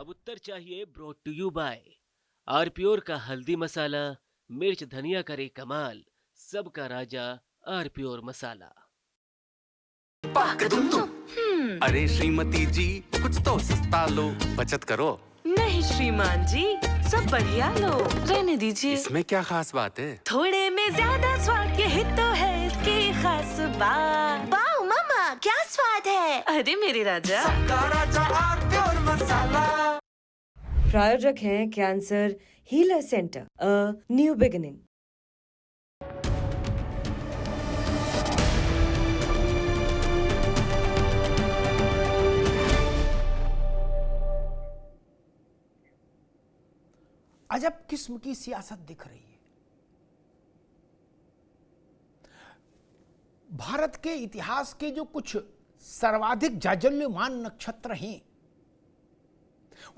अब उत्तर चाहिए brought to you bye आरप्योर का हल्दी मसाला, मिर्च धनिया करे कमाल, सबका राजा आरप्योर मसाला। अरे श्रीमती जी, कुछ तो सस्ता लो, बचत करो। नहीं श्रीमान जी, सब बढ़िया लो, रहने दीजिए। इसमें क्या खास बात है? थोड़े में ज्यादा स्वाद, यही तो है इसकी खास बात। वाओ मामा, क्या स्वाद है। अरे मेरे राजा, प्रायोजक हैं cancer healer centre, a new beginning. अजब किस्म की सियासत दिख रही है। भारत के इतिहास के जो कुछ सर्वाधिक जाज्वल्यमान नक्षत्र हैं,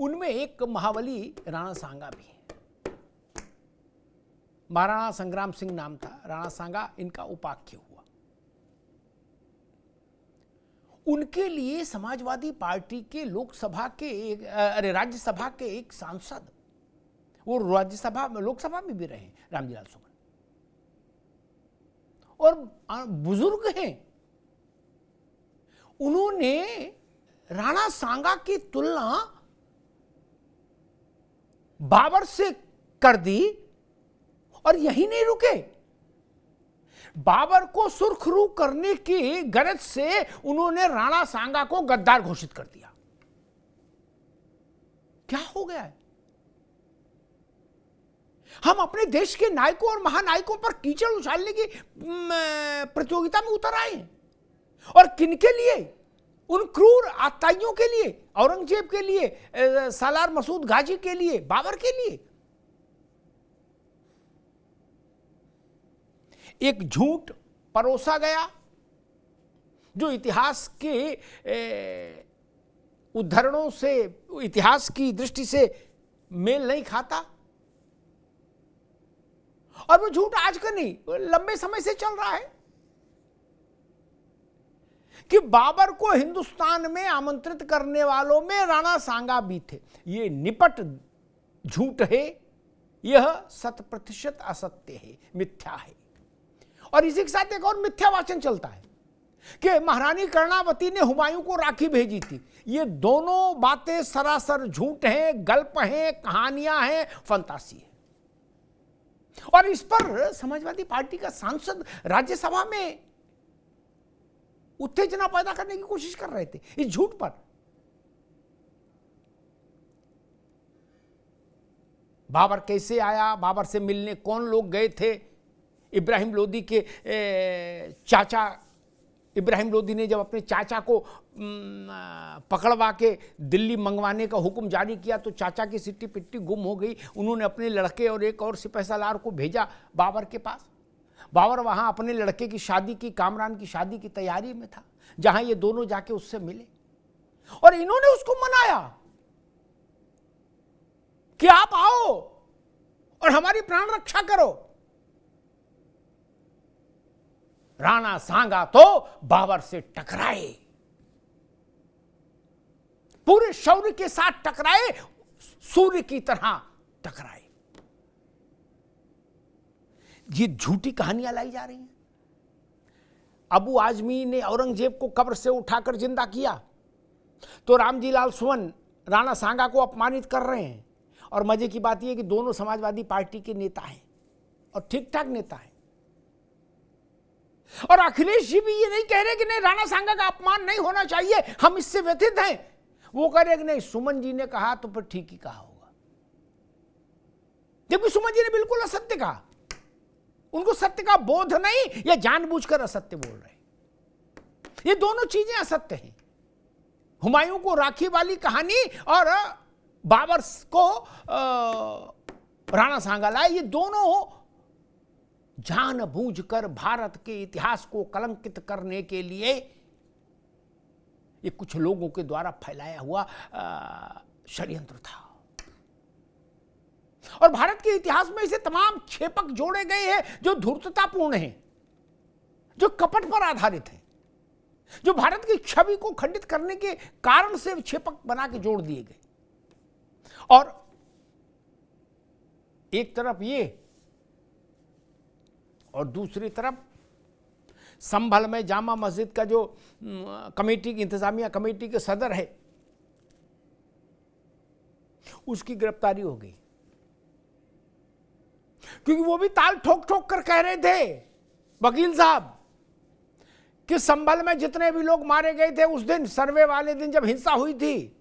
उनमें एक महाबली राणा सांगा भी है। महाराणा संग्राम सिंह नाम था, राणा सांगा इनका उपाख्य हुआ। उनके लिए समाजवादी पार्टी के राज्यसभा के एक सांसद, वो राज्यसभा लोकसभा में भी रहे, रामजीलाल सुमन, और बुजुर्ग हैं। उन्होंने राणा सांगा की तुलना बाबर से कर दी, और यही नहीं रुके, बाबर को सुरखरू करने की गरज से उन्होंने राणा सांगा को गद्दार घोषित कर दिया। क्या हो गया है? हम अपने देश के नायकों और महानायकों पर कीचड़ उछालने की प्रतियोगिता में उतर आए हैं, और किनके लिए? उन क्रूर आताइयों के लिए, औरंगजेब के लिए, सालार मसूद गाजी के लिए, बाबर के लिए। एक झूठ परोसा गया जो इतिहास के उद्धरणों से, इतिहास की दृष्टि से मेल नहीं खाता, और वो झूठ आज का नहीं, लंबे समय से चल रहा है कि बाबर को हिंदुस्तान में आमंत्रित करने वालों में राणा सांगा भी थे। ये निपट झूठ है, यह 100% असत्य है, मिथ्या है। और इसी के साथ एक और मिथ्या वाचन चलता है कि महारानी कर्णावती ने हुमायूं को राखी भेजी थी। ये दोनों बातें सरासर झूठ हैं, गल्प हैं, कहानियां हैं, फंतासी है। और इस पर समाजवादी पार्टी का सांसद राज्यसभा में उत्तेजना पैदा करने की कोशिश कर रहे थे इस झूठ पर। बाबर कैसे आया, बाबर से मिलने कौन लोग गए थे? इब्राहिम लोदी के चाचा, इब्राहिम लोदी ने जब अपने चाचा को पकड़वा के दिल्ली मंगवाने का हुक्म जारी किया तो चाचा की सिट्टी पिट्टी गुम हो गई। उन्होंने अपने लड़के और एक और सिपह सालार को भेजा बाबर के पास। बाबर वहां अपने लड़के की शादी की, कामरान की शादी की तैयारी में था, जहां ये दोनों जाके उससे मिले, और इन्होंने उसको मनाया कि आप आओ और हमारी प्राण रक्षा करो। राणा सांगा तो बाबर से टकराए, पूरे शौर्य के साथ टकराए, सूर्य की तरह टकराए। ये झूठी कहानियां लाई जा रही हैं। अबू आजमी ने औरंगजेब को कब्र से उठाकर जिंदा किया, तो रामजीलाल सुमन राणा सांगा को अपमानित कर रहे हैं। और मजे की बात यह कि दोनों समाजवादी पार्टी के नेता हैं, और ठीक ठाक नेता हैं। और अखिलेश जी भी ये नहीं कह रहे कि नहीं, राणा सांगा का अपमान नहीं होना चाहिए, हम इससे व्यथित हैं। वो कह रहे कि नहीं, सुमन जी ने कहा तो फिर ठीक ही कहा होगा, जबकि सुमन जी ने बिल्कुल असत्य कहा। उनको सत्य का बोध नहीं, या जानबूझकर असत्य बोल रहे। ये दोनों चीजें असत्य हैं। हुमायूं को राखी वाली कहानी और बाबर को राणा सांगा लाए, ये दोनों जानबूझकर भारत के इतिहास को कलंकित करने के लिए ये कुछ लोगों के द्वारा फैलाया हुआ षड्यंत्र था। और भारत के इतिहास में इसे तमाम क्षेपक जोड़े गए हैं जो धूर्ततापूर्ण हैं, जो कपट पर आधारित हैं, जो भारत की छवि को खंडित करने के कारण से क्षेपक बना के जोड़ दिए गए। और एक तरफ ये और दूसरी तरफ संभल में जामा मस्जिद का जो कमेटी इंतजामिया कमेटी के सदर है, उसकी गिरफ्तारी हो गई, क्योंकि वो भी ताल ठोक ठोक कर कह रहे थे वकील साहब कि संभल में जितने भी लोग मारे गए थे उस दिन, सर्वे वाले दिन जब हिंसा हुई थी,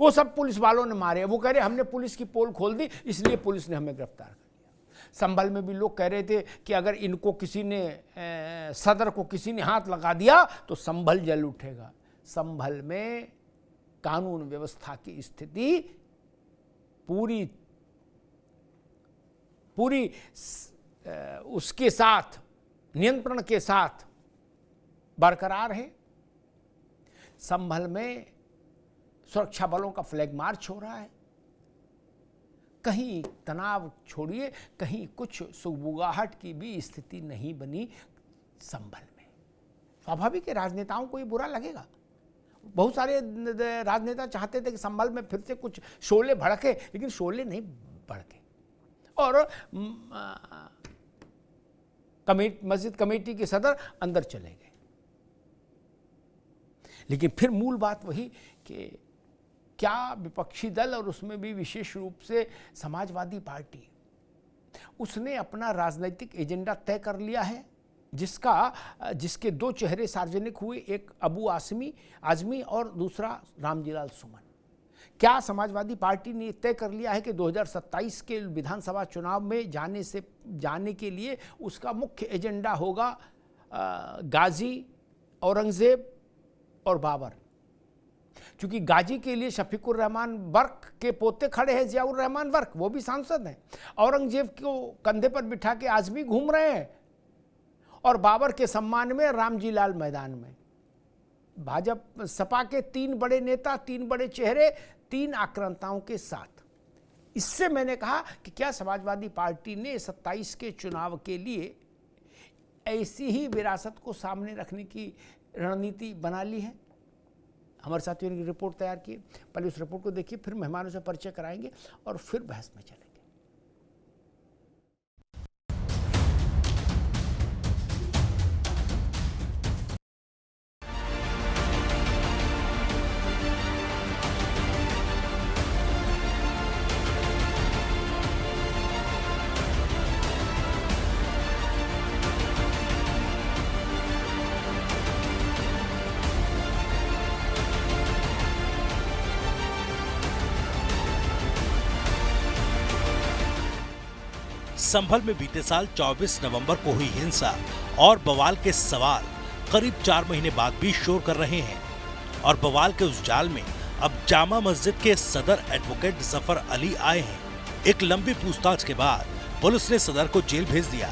वो सब पुलिस वालों ने मारे। वो कह रहे हमने पुलिस की पोल खोल दी, इसलिए पुलिस ने हमें गिरफ्तार कर लिया। संभल में भी लोग कह रहे थे कि अगर इनको किसी ने सदर को किसी ने हाथ लगा दिया तो संभल जल उठेगा। संभल में कानून व्यवस्था की स्थिति पूरी उसके साथ, नियंत्रण के साथ बरकरार है। संभल में सुरक्षा बलों का फ्लैग मार्च हो रहा है, कहीं तनाव छोड़िए, कहीं कुछ सुगबुगाहट की भी स्थिति नहीं बनी संभल में। स्वाभाविक है राजनेताओं को ये बुरा लगेगा। बहुत सारे राजनेता चाहते थे कि संभल में फिर से कुछ शोले भड़के, लेकिन शोले नहीं भड़के और मस्जिद कमेटी के सदर अंदर चले गए। लेकिन फिर मूल बात वही कि क्या विपक्षी दल और उसमें भी विशेष रूप से समाजवादी पार्टी, उसने अपना राजनीतिक एजेंडा तय कर लिया है, जिसके दो चेहरे सार्वजनिक हुए, एक अबू आजमी और दूसरा रामजीलाल सुमन। क्या समाजवादी पार्टी ने तय कर लिया है कि 2027 के विधानसभा चुनाव में जाने के लिए उसका मुख्य एजेंडा होगा गाजी, औरंगजेब और बाबर। क्योंकि गाजी के लिए शफीकुर रहमान वर्क के पोते खड़े हैं, जियाउर रहमान वर्क, वो भी सांसद हैं। औरंगजेब को कंधे पर बिठा के आजमी घूम रहे हैं और बाबर के सम्मान में रामजीलाल मैदान में। भाजपा सपा के 3 बड़े नेता, 3 बड़े चेहरे, 3 आक्रांताओं के साथ। इससे मैंने कहा कि क्या समाजवादी पार्टी ने 27 के चुनाव के लिए ऐसी ही विरासत को सामने रखने की रणनीति बना ली है। हमारे साथियों ने रिपोर्ट तैयार की, पहले उस रिपोर्ट को देखिए, फिर मेहमानों से परिचय कराएंगे और फिर बहस में चलेंगे। संभल में बीते साल 24 नवंबर को हुई हिंसा और बवाल के सवाल करीब 4 महीने बाद भी शोर कर रहे हैं और बवाल के उस जाल में अब जामा मस्जिद के सदर एडवोकेट जफर अली आए हैं। एक लंबी पूछताछ के बाद पुलिस ने सदर को जेल भेज दिया।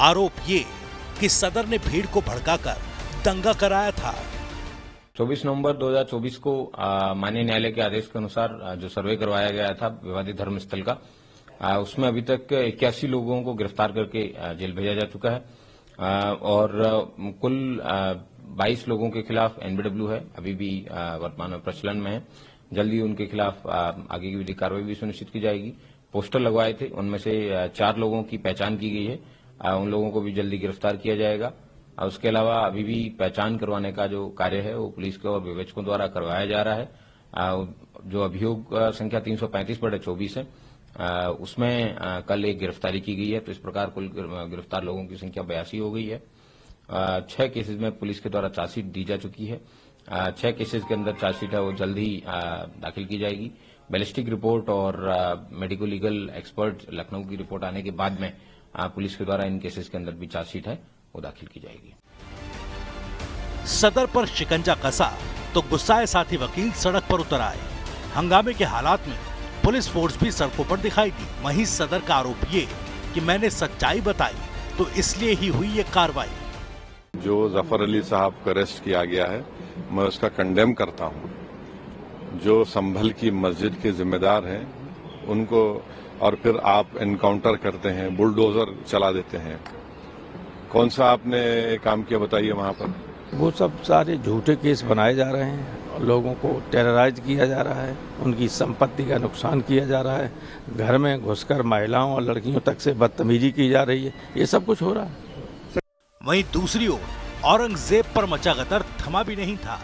आरोप ये कि सदर ने भीड़ को भड़काकर दंगा कराया था। 24 नवंबर 2024 को माननीय न्यायालय के आदेश के अनुसार जो सर्वे करवाया गया था विवादित धर्मस्थल का, उसमें अभी तक 81 लोगों को गिरफ्तार करके जेल भेजा जा चुका है और कुल 22 लोगों के खिलाफ एनबीडब्ल्यू है, अभी भी वर्तमान में प्रचलन में है। जल्दी उनके खिलाफ आगे की विधिक कार्रवाई भी सुनिश्चित की जाएगी। पोस्टर लगवाए थे, उनमें से 4 लोगों की पहचान की गई है, उन लोगों को भी जल्दी गिरफ्तार किया जाएगा। उसके अलावा अभी भी पहचान करवाने का जो कार्य है वो पुलिस के और विवेचकों द्वारा करवाया जा रहा है। जो अभियोग संख्या 335/24 है, उसमें कल एक गिरफ्तारी की गई है, तो इस प्रकार कुल गिरफ्तार लोगों की संख्या 82 हो गई है। 6 केसेस में पुलिस के द्वारा चार्जशीट दी जा चुकी है। 6 केसेस के अंदर चार्जशीट है वो जल्द ही दाखिल की जाएगी। बैलिस्टिक रिपोर्ट और मेडिको लीगल एक्सपर्ट लखनऊ की रिपोर्ट आने के बाद में पुलिस के द्वारा इन केसेस के अंदर भी चार्जशीट है वो दाखिल की जाएगी। सदर पर शिकंजा कसा तो गुस्साए साथी वकील सड़क पर उतर आए। हंगामे के हालात में पुलिस फोर्स भी सड़कों पर दिखाई दी। वहीं सदर का आरोप ये कि मैंने सच्चाई बताई तो इसलिए ही हुई ये कार्रवाई। जो जफर अली साहब को अरेस्ट किया गया है मैं उसका कंडेम करता हूं। जो संभल की मस्जिद के जिम्मेदार हैं उनको और फिर आप एनकाउंटर करते हैं, बुलडोजर चला देते हैं। कौन सा आपने काम किया बताइए वहां पर? वो सब सारे झूठे केस बनाए जा रहे हैं, लोगों को टेरराइज किया जा रहा है, उनकी संपत्ति का नुकसान किया जा रहा है, घर में घुसकर महिलाओं और लड़कियों तक से बदतमीजी की जा रही है, ये सब कुछ हो रहा है। वहीं दूसरी ओर औरंगजेब पर मचा गदर थमा भी नहीं था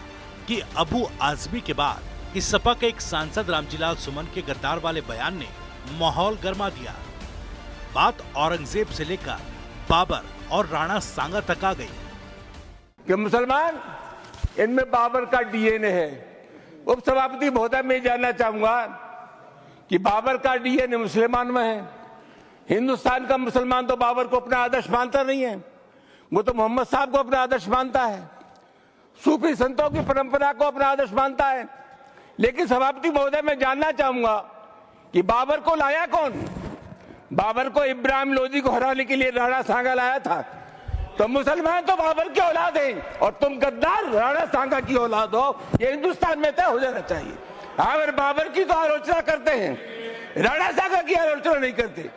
कि अबू आजमी के बाद इस सपा के एक सांसद रामजीलाल सुमन के गद्दार वाले बयान ने माहौल गर्मा दिया। बात औरंगजेब से लेकर बाबर और राणा सांगा तक आ गई कि मुसलमान इनमें बाबर का डीएनए है। उपसभापति महोदय, मैं जानना चाहूंगा कि बाबर का डीएनए मुसलमान में है। हिंदुस्तान का मुसलमान तो बाबर को अपना आदर्श मानता नहीं है, वो तो मोहम्मद साहब को अपना आदर्श मानता है, सूफी संतों की परंपरा को अपना आदर्श मानता है। लेकिन सभापति महोदय, मैं जानना चाहूंगा कि बाबर को लाया कौन? बाबर को इब्राहिम लोदी को हराने के लिए राणा सांगा लाया था। तो मुसलमान तो बाबर की औलाद हैं और तुम गद्दार राणा सांगा की औलाद हो, ये हिंदुस्तान में तय हो जाना चाहिए। अगर बाबर की तो आलोचना करते हैं, राणा सांगा की आलोचना नहीं करते।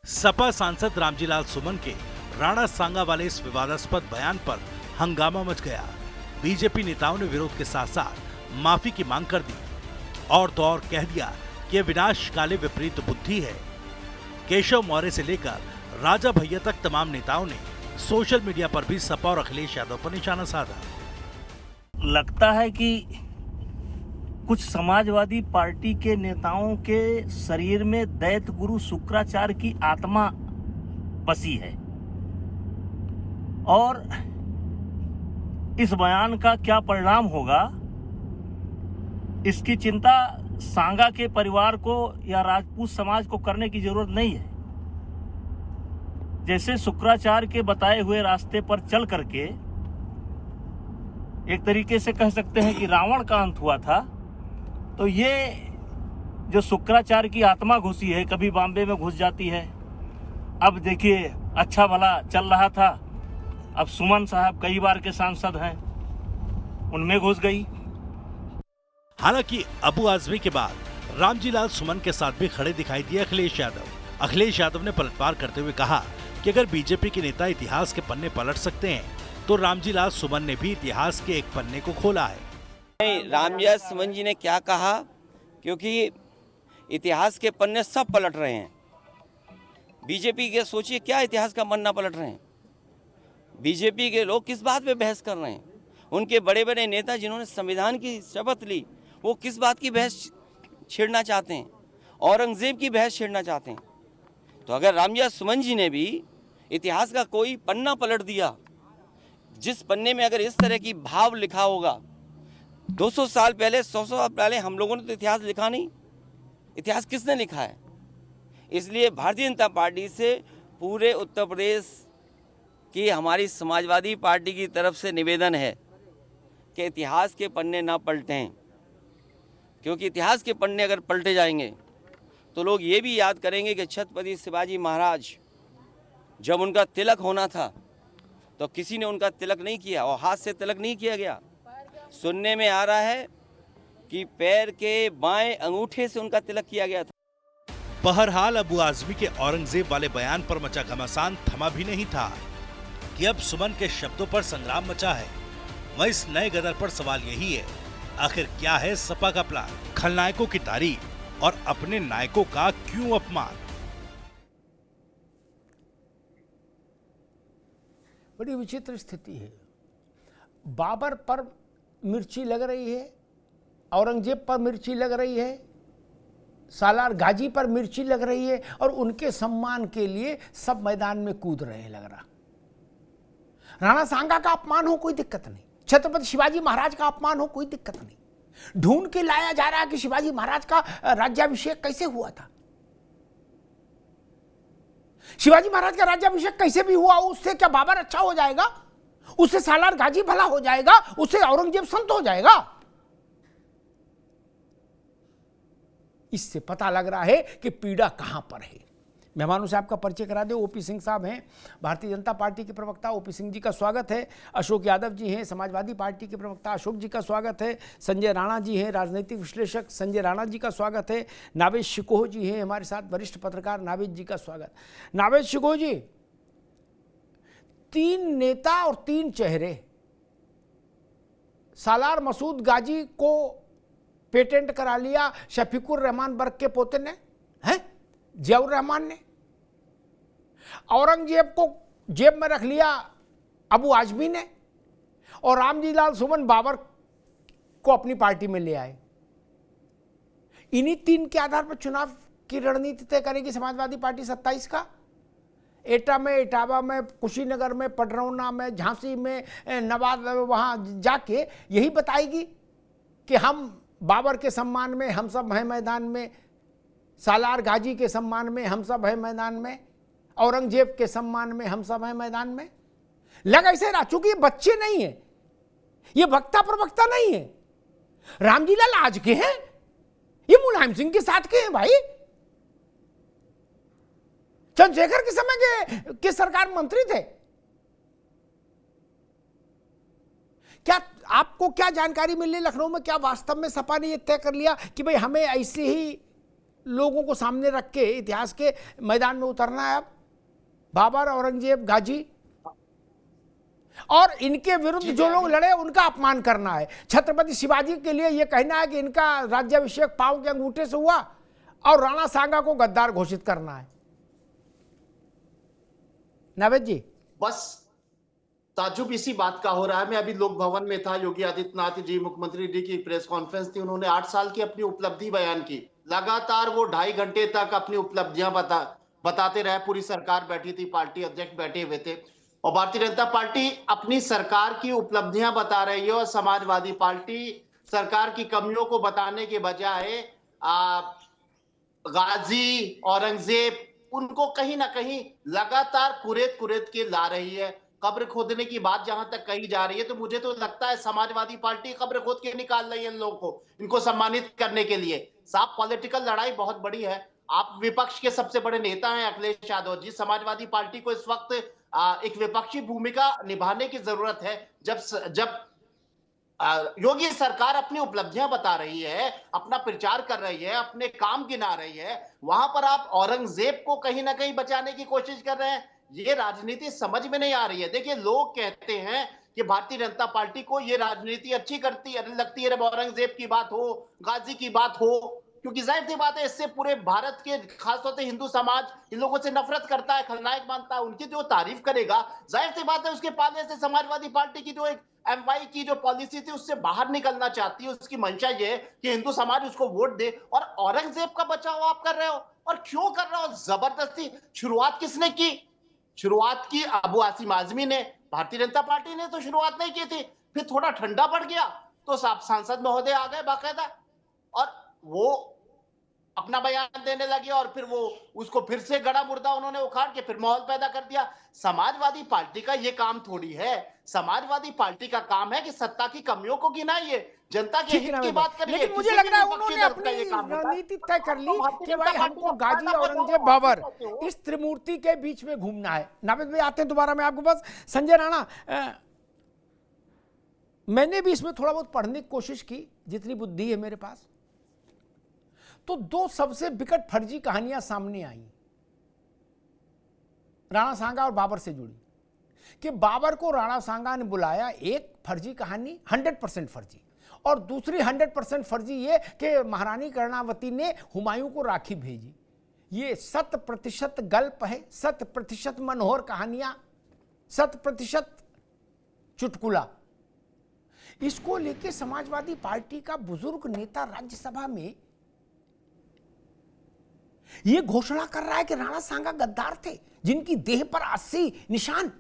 सपा सांसद रामजीलाल सुमन के राणा सांगा वाले इस विवादास्पद बयान पर हंगामा मच गया। बीजेपी नेताओं ने विरोध के साथ साथ माफी की मांग कर दी और तो और कह दिया कि यह विनाशकाले विपरीत बुद्धि है। केशव मौर्य से लेकर राजा भैया तक तमाम नेताओं ने सोशल मीडिया पर भी सपा और अखिलेश यादव पर निशाना साधा। लगता है कि कुछ समाजवादी पार्टी के नेताओं के शरीर में दैत गुरु शुक्राचार्य की आत्मा बसी है और इस बयान का क्या परिणाम होगा, इसकी चिंता सांगा के परिवार को या राजपूत समाज को करने की जरूरत नहीं है। जैसे शुक्राचार्य के बताए हुए रास्ते पर चल करके एक तरीके से कह सकते हैं कि रावण का अंत हुआ था, तो ये जो शुक्राचार्य की आत्मा घुसी है, कभी बॉम्बे में घुस जाती है, अब देखिए अच्छा भला चल रहा था, अब सुमन साहब कई बार के सांसद हैं, उनमें घुस गई। हालांकि अबू आजमी के बाद रामजीलाल सुमन के साथ भी खड़े दिखाई दिए अखिलेश यादव। अखिलेश यादव ने पलटवार करते हुए कहा कि अगर बीजेपी के नेता इतिहास के पन्ने पलट सकते हैं तो रामजीलाल सुमन ने भी इतिहास के एक पन्ने को खोला है। नहीं, रामजीलाल सुमन जी ने क्या कहा, क्योंकि इतिहास के पन्ने सब पलट रहे हैं। बीजेपी के सोचिए क्या इतिहास का पन्ना पलट रहे हैं। बीजेपी के लोग किस बात पे बहस कर रहे हैं? उनके बड़े बड़े नेता जिन्होंने संविधान की शपथ ली, वो किस बात की बहस छेड़ना चाहते हैं? औरंगजेब की बहस छेड़ना चाहते हैं। तो अगर रामजीलाल सुमन जी ने भी इतिहास का कोई पन्ना पलट दिया, जिस पन्ने में अगर इस तरह की भाव लिखा होगा, 200 साल पहले 100 साल पहले हम लोगों ने तो इतिहास लिखा नहीं, इतिहास किसने लिखा है? इसलिए भारतीय जनता पार्टी से पूरे उत्तर प्रदेश की हमारी समाजवादी पार्टी की तरफ से निवेदन है कि इतिहास के पन्ने ना पलटें, क्योंकि इतिहास के पन्ने अगर पलटे जाएंगे तो लोग ये भी याद करेंगे कि छत्रपति शिवाजी महाराज जब उनका तिलक होना था तो किसी ने उनका तिलक नहीं किया और हाथ से तिलक नहीं किया गया। सुनने में आ रहा है कि पैर के बाएं अंगूठे से उनका तिलक किया गया था। बहरहाल अबू आजमी के औरंगजेब वाले बयान पर मचा घमासान थमा भी नहीं था कि अब सुमन के शब्दों पर संग्राम मचा है। वह इस नए गदर पर सवाल यही है, आखिर क्या है सपा का प्लान? खलनायकों की तारीफ और अपने नायकों का क्यों अपमान? बड़ी विचित्र स्थिति है। बाबर पर मिर्ची लग रही है, औरंगजेब पर मिर्ची लग रही है, सालार गाजी पर मिर्ची लग रही है और उनके सम्मान के लिए सब मैदान में कूद रहे हैं। लग रहा राणा सांगा का अपमान हो कोई दिक्कत नहीं, छत्रपति शिवाजी महाराज का अपमान हो कोई दिक्कत नहीं, ढूंढ के लाया जा रहा है कि शिवाजी महाराज का राज्याभिषेक कैसे हुआ था, शिवाजी महाराज का राज्याभिषेक कैसे भी हुआ, उससे क्या बाबर अच्छा हो जाएगा? उससे सालार गाजी भला हो जाएगा? उससे औरंगजेब संत हो जाएगा? इससे पता लग रहा है कि पीड़ा कहां पर है। मेहमानों से आपका परिचय करा दे। ओपी सिंह साहब हैं, भारतीय जनता पार्टी के प्रवक्ता, ओपी सिंह जी का स्वागत है। अशोक यादव जी हैं, समाजवादी पार्टी के प्रवक्ता, अशोक जी का स्वागत है। संजय राणा जी हैं, राजनीतिक विश्लेषक, संजय राणा जी का स्वागत है। नावेद शिकोह जी हैं हमारे साथ, वरिष्ठ पत्रकार, नावेद जी का स्वागत। नावेद शिकोह जी, 3 नेता और 3 चेहरे, सालार मसूद गाजी को पेटेंट करा लिया शफीकुर रहमान बर्क के पोते ने, हैं जियाउर रहमान ने। औरंगजेब को जेब में रख लिया अबू आजमी ने, और रामजी लाल सुमन बाबर को अपनी पार्टी में ले आए। इन्हीं 3 के आधार पर चुनाव की रणनीति तय करेगी समाजवादी पार्टी 27 का। एटा में, इटावा में, कुशीनगर में, पडरौना में, झांसी में, नवाद, वहां जाके यही बताएगी कि हम बाबर के सम्मान में हम सब हैं मैदान में, सालार गाजी के सम्मान में हम सब हैं मैदान में, औरंगजेब के सम्मान में हम सब हैं मैदान में। लग ऐसे रहा, चूंकि ये बच्चे नहीं है, ये वक्ता प्रवक्ता नहीं है, रामजी लाल आज के हैं, ये मुलायम सिंह के साथ के हैं भाई, चंद्रशेखर के समय के सरकार मंत्री थे। क्या आपको क्या जानकारी मिली लखनऊ में, क्या वास्तव में सपा ने यह तय कर लिया कि भाई हमें ऐसे ही लोगों को सामने रख के इतिहास के मैदान में उतरना है? अब बाबर, औरंगजेब, गाजी और इनके विरुद्ध जो लोग लड़े उनका अपमान करना है। छत्रपति शिवाजी के लिए यह कहना है कि इनका राज्याभिषेक पांव के अंगूठे से हुआ, और राणा सांगा को गद्दार घोषित करना है। नावेद जी, बस ताजुब इसी बात का हो रहा है। मैं अभी लोक भवन में था, योगी आदित्यनाथ जी, मुख्यमंत्री जी की प्रेस कॉन्फ्रेंस थी, उन्होंने 8 साल की अपनी उपलब्धि बयान की। लगातार वो 2.5 घंटे तक अपनी उपलब्धियां बताते रहे। पूरी सरकार बैठी थी, पार्टी अध्यक्ष बैठे हुए थे, और भारतीय जनता पार्टी अपनी सरकार की उपलब्धियां बता रही है, और समाजवादी पार्टी सरकार की कमियों को बताने के बजाय गाजी, औरंगजेब, उनको कहीं ना कहीं लगातार कुरेद के ला रही है। कब्र खोदने की बात जहां तक कही जा रही है, तो मुझे तो लगता है समाजवादी पार्टी कब्र खोद के निकाल रही है इन लोगों को, इनको सम्मानित करने के लिए। साफ पॉलिटिकल लड़ाई बहुत बड़ी है। आप विपक्ष के सबसे बड़े नेता हैं अखिलेश यादव जी। समाजवादी पार्टी को इस वक्त एक विपक्षी भूमिका निभाने की जरूरत है। जब योगी सरकार अपनी उपलब्धियां बता रही है, अपना प्रचार कर रही है, अपने काम गिना रही है, वहां पर आप औरंगजेब को कहीं ना कहीं बचाने की कोशिश कर रहे हैं। ये राजनीति समझ में नहीं आ रही है। देखिए, लोग कहते हैं कि भारतीय जनता पार्टी को ये राजनीति अच्छी लगती है जब औरंगजेब की बात हो, गाजी की बात हो, क्योंकि जाहिर सी बात है इससे पूरे भारत के खासतौर से हिंदू समाज इन लोगों से नफरत करता है, खलनायक मानता है। उनकी जो तारीफ करेगा, जाहिर सी बात है उसके पाले से समाजवादी पार्टी की जो एक एमवाई की जो पॉलिसी थी उससे बाहर निकलना चाहती है। उसकी मंशा ये है कि हिंदू समाज उसको वोट दे, और औरंगजेब का बचाव आप कर रहे हो। और क्यों कर रहे हो? जबरदस्ती। शुरुआत किसने की? शुरुआत की अबू आसिम आजमी ने। भारतीय जनता पार्टी ने तो शुरुआत नहीं की थी। फिर थोड़ा ठंडा पड़ गया तो सांसद महोदय आ गए बाकायदा, और वो अपना बयान देने लगे, और फिर वो उसको फिर से गड़ा मुर्दा उन्होंने उखाड़ के फिर माहौल पैदा कर दिया। समाजवादी पार्टी का ये काम थोड़ी है। समाजवादी पार्टी का काम है कि सत्ता की कमियों को गिनाइए, जनता के हित की बात करिए। लेकिन मुझे लग रहा है उन्होंने अपनी रणनीति तय कर ली कि भाई हमको गाजी, औरंगजेब, बाबर, इस त्रिमूर्ति के बीच में घूमना है। नावेद भाई आते हैं दोबारा मैं आपके पास। संजय राणा, मैंने भी इसमें थोड़ा बहुत पढ़ने की कोशिश की, जितनी बुद्धि है मेरे पास, तो 2 सबसे विकट फर्जी कहानियां सामने आई राणा सांगा और बाबर से जुड़ी, कि बाबर को राणा सांगा ने बुलाया, एक फर्जी कहानी 100% फर्जी, और दूसरी 100% फर्जी ये कि महारानी कर्णावती ने हुमायूं को राखी भेजी। ये 100% गल्प है, 100% मनोहर कहानियां, 100% चुटकुला। इसको लेके समाजवादी पार्टी का बुजुर्ग नेता राज्यसभा में यह घोषणा कर रहा है कि राणा सांगा गद्दार थे, जिनकी देह पर 80 निशान।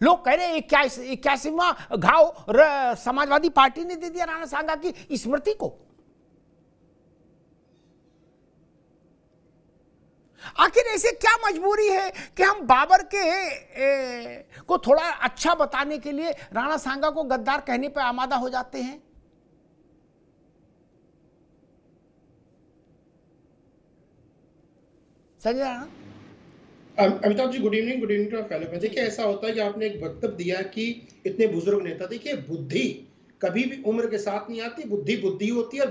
लोग कह रहे 81वां घाव समाजवादी पार्टी ने दे दिया राणा सांगा की स्मृति को। आखिर ऐसे क्या मजबूरी है कि हम बाबर के को थोड़ा अच्छा बताने के लिए राणा सांगा को गद्दार कहने पर आमादा हो जाते हैं? Sanjay Rana. Amitabh ji, good evening to fellow. देखिए, ऐसा होता है कि आपने एक वक्तव्य दिया कि इतने बुजुर्ग नेता, देखिए बुद्धि कभी भी उम्र के साथ नहीं आती। बुद्धि होती है, और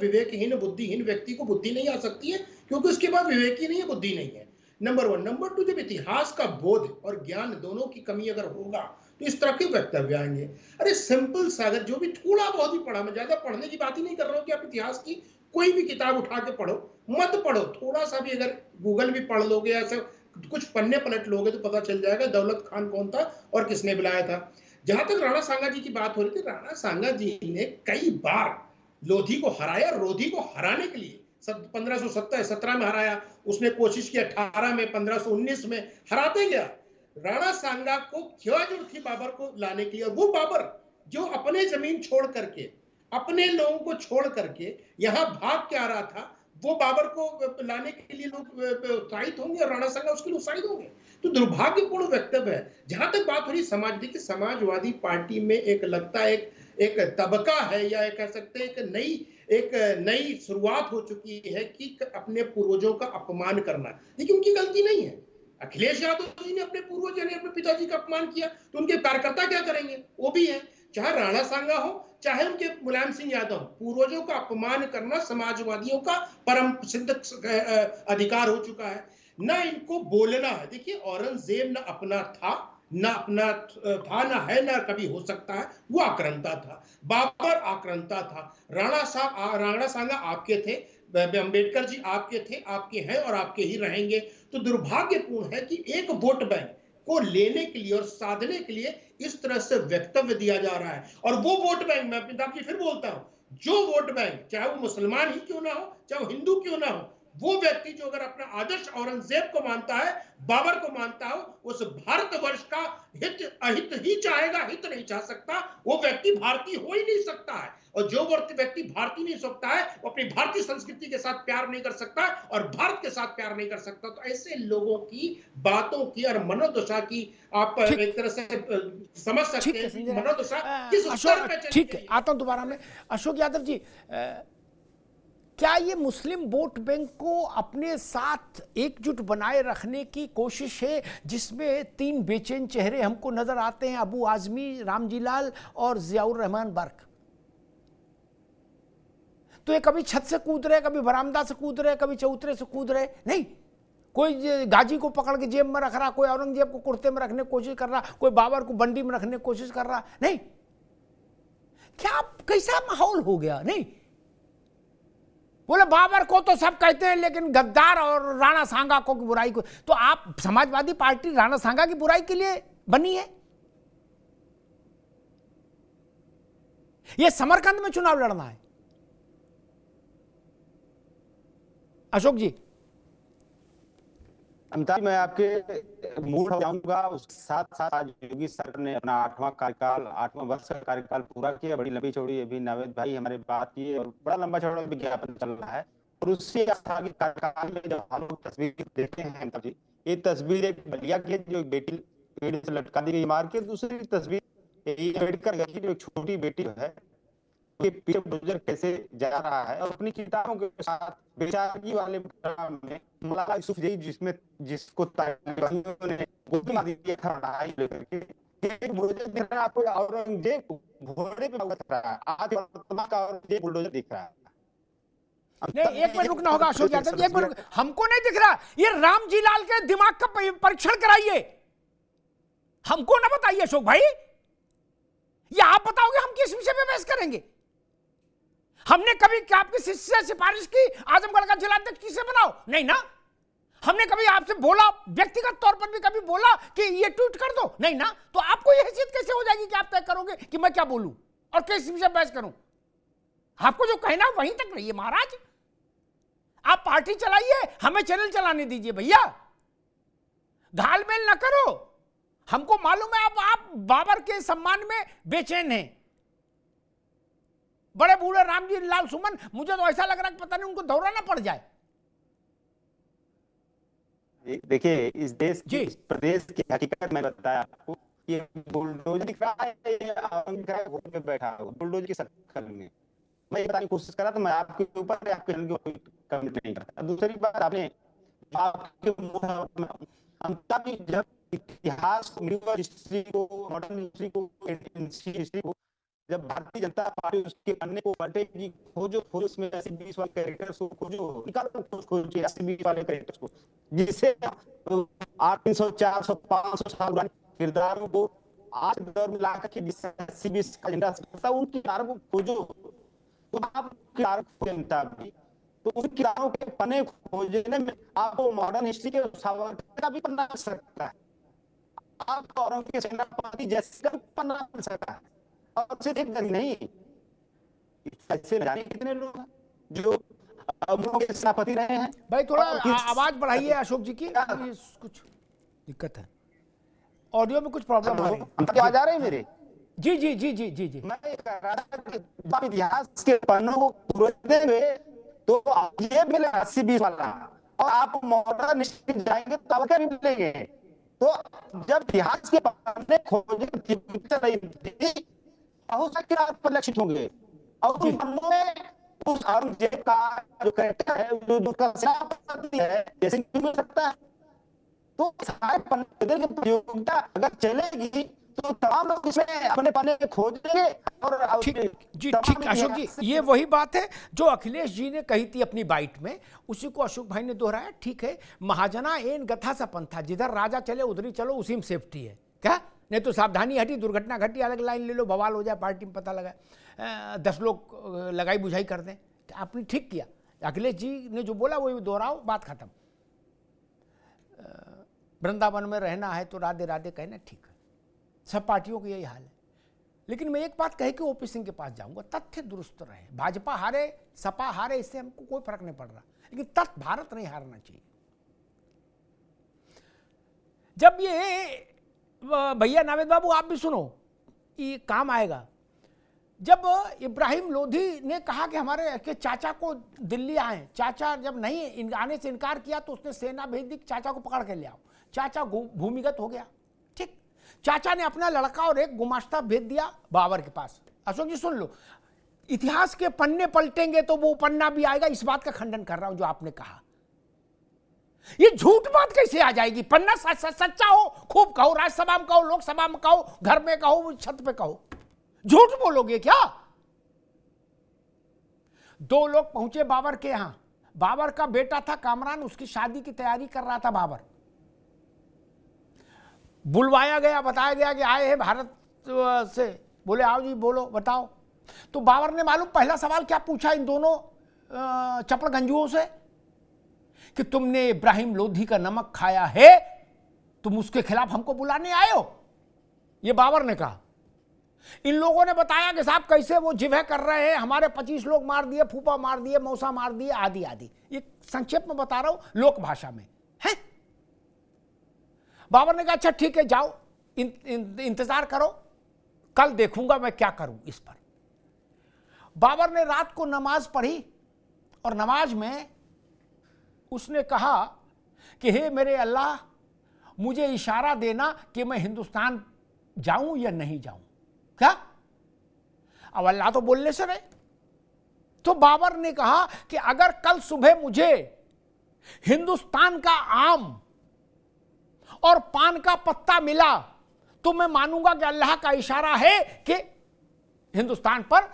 बुद्धिहीन व्यक्ति को बुद्धि नहीं आ सकती है, क्योंकि उसके पास विवेक ही नहीं है, बुद्धि नहीं है। नंबर 1। नंबर 2, जब इतिहास का बोध और ज्ञान दोनों की कमी अगर होगा तो इस तरह के वक्तव्य आएंगे। अरे सिंपल सा, अगर जो भी थोड़ा बहुत ही पढ़ा, मैं ज्यादा पढ़ने की बात ही नहीं कर रहा हूँ कि आप इतिहास की कोई भी किताब उठा के पढ़ो, मत पढ़ो, थोड़ा सा भी अगर गूगल भी पढ़ लोगे, ऐसे कुछ पन्ने पलट लोगे तो पता चल जाएगा दौलत खान कौन था और किसने बुलाया था। जहां तक राणा सांगा जी की बात हो रही थी, राणा सांगा जी ने कई बार लोधी को हराया। रोधी को हराने के लिए 1517 में हराया, उसने कोशिश की 18 में, 1519 में, हराते गया। राणा सांगा को क्या जरूरत थी बाबर को लाने की? और वो बाबर जो अपने जमीन छोड़ करके, अपने लोगों को छोड़ करके यहाँ भाग के आ रहा था, वो बाबर को लाने के लिए लोग उत्साहित होंगे और राणा सांगा उसके लिए उत्साहित होंगे। तो दुर्भाग्यपूर्ण वक्तव्य है। जहां तक बात हो रही समाज, देखिए समाजवादी पार्टी में एक लगता है एक तबका है, या कह सकते हैं एक नई शुरुआत हो चुकी है कि अपने पूर्वजों का अपमान करना। देखिए उनकी गलती नहीं है। अखिलेश यादव जी ने अपने पूर्वज यानी अपने पिताजी का अपमान किया, तो उनके कार्यकर्ता क्या करेंगे? वो भी है, चाहे राणा सांगा हो चाहे उनके मुलायम सिंह यादव, पूर्वजों का अपमान करना समाजवादियों का परम सिद्ध अधिकार हो चुका है। ना इनको बोलना है। देखिए औरंगजेब ना अपना था, ना अपना था, ना है, ना कभी हो सकता है। वो आक्रांता था, बाबर आक्रांता था, राणा सांगा आपके थे, अंबेडकर जी आपके थे, आपके हैं और आपके ही रहेंगे। तो दुर्भाग्यपूर्ण है कि एक वोट बैंक को लेने के लिए और साधने के लिए इस तरह से वक्तव्य दिया जा रहा है। और वो वोट बैंक, मैं पिताजी फिर बोलता हूं, जो वोट बैंक, चाहे वो मुसलमान ही क्यों ना हो, चाहे वो हिंदू क्यों ना हो, वो व्यक्ति जो अगर अपना आदर्श औरंगजेब को मानता है, बाबर को मानता हो, उस भारतवर्ष का हित अहित ही चाहेगा, हित नहीं चाह सकता। वो व्यक्ति भारतीय हो ही नहीं सकता है। और जो व्यक्ति भारतीय नहीं सकता है, वो अपनी भारतीय संस्कृति के साथ प्यार नहीं कर सकता और भारत के साथ प्यार नहीं कर सकता। तो ऐसे लोगों की बातों की और मनोदशा की आप एक तरह से समझ सकते हैं कि मनोदशा किस स्तर पे चली। ठीक है, आता हूं दोबारा में। अशोक यादव जी, क्या ये मुस्लिम वोट बैंक को अपने साथ एकजुट बनाए रखने की कोशिश है, जिसमें तीन बेचैन चेहरे हमको नजर आते हैं, अबू आजमी, रामजीलाल और जियाउर रहमान बर्क? तो ये कभी छत से कूद रहे, कभी बरामदा से कूद रहे, कभी चौतरे से कूद रहे नहीं। कोई गाजी को पकड़ के जेब में रख रहा, कोई औरंगजेब को कुर्ते में रखने की कोशिश कर रहा, कोई बाबर को बंडी में रखने की कोशिश कर रहा नहीं। क्या कैसा माहौल हो गया? नहीं, बोले बाबर को तो सब कहते हैं, लेकिन गद्दार और राणा सांगा को की बुराई को। तो आप समाजवादी पार्टी राणा सांगा की बुराई के लिए बनी है? यह समरकंद में चुनाव लड़ना है। अशोक जी, अमिताभ, मैं आपके मूड हो जाऊंगा। उसके साथ साथ आज योगी सरकार ने अपना 8वां वर्ष का कार्यकाल पूरा किया। बड़ी लंबी चौड़ी अभी नावेद भाई हमारे बात की और बड़ा लंबा चौड़ा विज्ञापन चल रहा है। और उससे आगे कार्यकाल में जब हम लोग तस्वीर देखते हैं अमिताभ जी, ये तस्वीर एक बलिया की जो एक बेटी पेड़ से लटका दी गई मार के, दूसरी तस्वीर अम्बेडकर की जो एक छोटी बेटी है पीछे बुजुर्ग कैसे जा रहा है और अपनी किताबों के साथ बेचारगी वाले में मौलाना यूसुफजई जिसको तालिबानियों ने गोली मार दी था लड़ाई लेकर के, एक बुलडोजर दिख रहा है आपको, औरंगजेब घोड़े पे बैठा रहा है। आज वर्तमान का औरंगजेब बुलडोजर दिख रहा है। नहीं, एक मिनट रुकना होगा अशोक यादव, एक मिनट। हमको नहीं दिख रहा, ये रामजीलाल के दिमाग का परीक्षण कराइए, हमको ना बताइए अशोक भाई। ये आप बताओगे, हम किस विषय पे बहस करेंगे? हमने कभी क्या आपकी शिष्य सिफारिश की आजमगढ़ का जिलाध्यक्ष किसे बनाओ? नहीं ना। हमने कभी आपसे बोला, व्यक्तिगत तौर पर भी कभी बोला कि ये ट्वीट कर दो? नहीं ना। तो आपको ये हैसियत कैसे हो जाएगी कि आप तय करोगे कि मैं क्या बोलूं और किस विषय बहस करूं? आपको जो कहना है वहीं तक रहिए महाराज। आप पार्टी चलाइए, हमें चैनल चलाने दीजिए भैया। घालमेल न करो। हमको मालूम है आप बाबर के सम्मान में बेचैन हैं। बड़े बूढ़े रामजी लाल सुमन, मुझे तो ऐसा लग रहा है कि पता नहीं उनको दौरा ना पड़ जाए। देखिए, इस देश की, इस प्रदेश की हकीकत मैं बताया आपको, ये बुलडोजर दिख रहा है, घोड़े पे बैठा बुलडोजर की शक्ल में। मैं ये बताने की कोशिश कर रहा था, मैं आपके ऊपर आपके कमेंट नहीं करता। दूसरी बात, आपने आपके जब इतिहास को, हिस्ट्री को, मॉडर्न हिस्ट्री को, जब भारतीय जनता पार्टी उसके बनने को पलटेगी, खोजो उसमें ऐसे 20 वाले कैरेक्टर्स को खोजो, निकालो, खोजिए ऐसे 20 वाले कैरेक्टर्स को, जिससे 300, 400, 500 साल पुराने किरदारों को आज के दौर में ला करके 20 का एजेंडा सकता है, उन किनारों को खोजो। तो आप किनारों को जनता भी तो उन किनारों के पन्ने खोजने में आपको मॉडर्न हिस्ट्री के सावरकर का भी पन्ना मिल सकता है, आपको औरों के सेनापति जैसे का पन्ना मिल सकता है। और सिर्फ एक दल नहीं, ऐसे न जाने कितने लोग हैं जो के सेनापति रहे हैं। भाई थोड़ा आवाज बढ़ाइए अशोक जी की, कुछ दिक्कत है, ऑडियो में कुछ प्रॉब्लम आ रही है। आवाज आ रही है मेरी? जी जी जी जी जी जी। मैं कह रहा था कि जब इतिहास के पन्नों को खोजने में तो ये मिले 80-20 वाला, और आप मॉडर्न हिस्ट्री जाएंगे तो अब क्या भी मिलेंगे। तो जब इतिहास के पन्ने खोजने की बहुत से किनारे परिलक्षित होंगे, और उन पन्नों में उस औरंगजेब का जो कैरेक्टर है, जो उसका सेनापति है, जैसे मिल सकता है। तो सारे पन्ने की प्रतियोगिता अगर चलेगी तो तमाम लोग इसमें अपने पन्ने खोजेंगे। और जी ठीक अशोक जी, ये वही बात है जो अखिलेश जी ने कही थी अपनी बाइट में, उसी को अशोक भाई ने दोहराया। ठीक है, महाजना एन गथा सा पंथा, जिधर राजा चले उधर ही चलो, उसी में सेफ्टी है क्या? नहीं तो सावधानी हटी, दुर्घटना घटी, अलग लाइन ले लो, बवाल हो जाए, पार्टी में पता लगा 10 लोग लगाई बुझाई कर दें। तो आपने ठीक किया, अखिलेश जी ने जो बोला वही दोहराओ, बात खत्म। वृंदावन में रहना है तो राधे राधे कहना ठीक है, सब पार्टियों का यही हाल है। लेकिन मैं एक बात कह के ओपी सिंह के पास जाऊंगा, तथ्य दुरुस्त रहे, भाजपा हारे सपा हारे इससे हमको कोई फर्क नहीं पड़ रहा, लेकिन तथ्य भारत नहीं हारना चाहिए। जब ये भैया नावेद बाबू आप भी सुनो, ये काम आएगा। जब इब्राहिम लोधी ने कहा कि हमारे के चाचा को दिल्ली आए, चाचा जब नहीं आने से इनकार किया तो उसने सेना भेज दी, चाचा को पकड़ के ले आओ। चाचा भूमिगत हो गया, ठीक। चाचा ने अपना लड़का और एक गुमाश्ता भेज दिया बाबर के पास। अशोक जी सुन लो, इतिहास के पन्ने पलटेंगे तो वो पन्ना भी आएगा। इस बात का खंडन कर रहा हूं जो आपने कहा, ये झूठ बात कैसे आ जाएगी? पन्ना सच्चा हो, खूब कहो, राज्यसभा में कहो, लोकसभा में कहो, घर में कहो, छत पे कहो, झूठ बोलोगे क्या? 2 लोग पहुंचे बाबर के यहां, बाबर का बेटा था कामरान, उसकी शादी की तैयारी कर रहा था बाबर। बुलवाया गया, बताया गया कि आए हैं भारत से, बोले आओ जी बोलो बताओ। तो बाबर ने मालूम पहला सवाल क्या पूछा इन दोनों चपड़गंजुओं से कि तुमने इब्राहिम लोधी का नमक खाया है, तुम उसके खिलाफ हमको बुलाने आए हो? ये बाबर ने कहा। इन लोगों ने बताया कि साहब कैसे वो जिभे कर रहे हैं, हमारे 25 लोग मार दिए, फूफा मार दिए, मौसा मार दिए, आदि आदि। ये संक्षेप में बता रहा हूं, लोक भाषा में है। बाबर ने कहा अच्छा ठीक है, जाओ इंतजार करो, कल देखूंगा मैं क्या करूं इस पर। बाबर ने रात को नमाज पढ़ी और नमाज में उसने कहा कि हे मेरे अल्लाह, मुझे इशारा देना कि मैं हिंदुस्तान जाऊं या नहीं जाऊं। क्या? अब अल्लाह तो बोलने से रहे। तो बाबर ने कहा कि अगर कल सुबह मुझे हिंदुस्तान का आम और पान का पत्ता मिला तो मैं मानूंगा कि अल्लाह का इशारा है कि हिंदुस्तान पर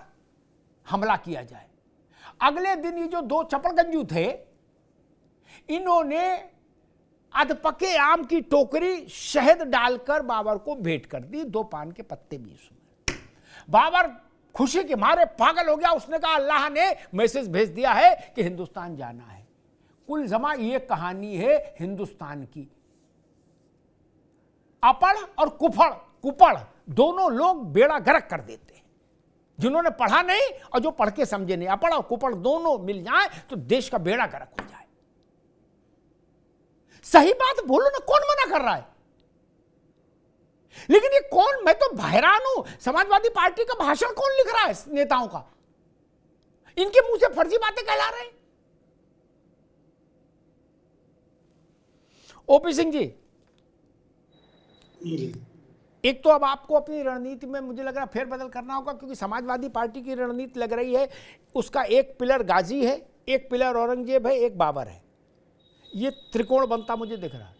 हमला किया जाए। अगले दिन ये जो 2 चपड़गंजू थे, इन्होंने अधपके आम की टोकरी शहद डालकर बाबर को भेंट कर दी, 2 पान के पत्ते भी उसमें। बाबर खुशी के मारे पागल हो गया, उसने कहा अल्लाह ने मैसेज भेज दिया है कि हिंदुस्तान जाना है। कुल जमा ये कहानी है हिंदुस्तान की। अपढ़ और कुपढ़ दोनों लोग बेड़ा गर्क कर देते हैं। जिन्होंने पढ़ा नहीं और जो पढ़ के समझे नहीं, अपढ़ और कुपढ़ दोनों मिल जाए तो देश का बेड़ा गर्क हो जाए। सही बात बोलो ना, कौन मना कर रहा है? लेकिन ये कौन, मैं तो हैरान हूं, समाजवादी पार्टी का भाषण कौन लिख रहा है नेताओं का? इनके मुंह से फर्जी बातें कहला रहे हैं। ओपी सिंह जी, एक तो अब आपको अपनी रणनीति में मुझे लग रहा है फेरबदल करना होगा, क्योंकि समाजवादी पार्टी की रणनीति लग रही है उसका एक पिलर गाजी है, एक पिलर औरंगजेब है, एक बाबर है। ये त्रिकोण बनता मुझे दिख रहा है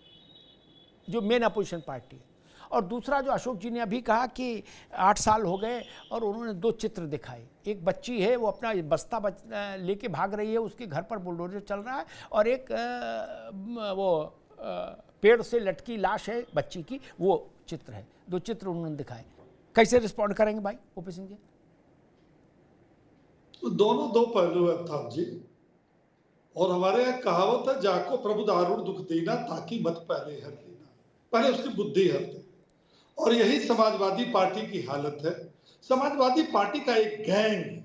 जो मेन अपोजिशन पार्टी है। और दूसरा जो अशोक जी ने अभी कहा कि 8 साल हो गए और उन्होंने 2 चित्र दिखाए। एक बच्ची है वो अपना बस्ता लेके भाग रही है, उसके घर पर बुलडोजर चल रहा है, और एक वो पेड़ से लटकी लाश है बच्ची की, वो चित्र है। दो चित्र उन्होंने दिखाए, कैसे रिस्पॉन्ड करेंगे भाई ओपी सिंह जी? दोनों दो पहलू है अवतार जी, और हमारे यहाँ कहावत है, जाको प्रभु दारुण दुख देना ताकि मत पहले हर लेना, पहले उसकी बुद्धि हर दे। और यही समाजवादी पार्टी की हालत है। समाजवादी पार्टी का एक गैंग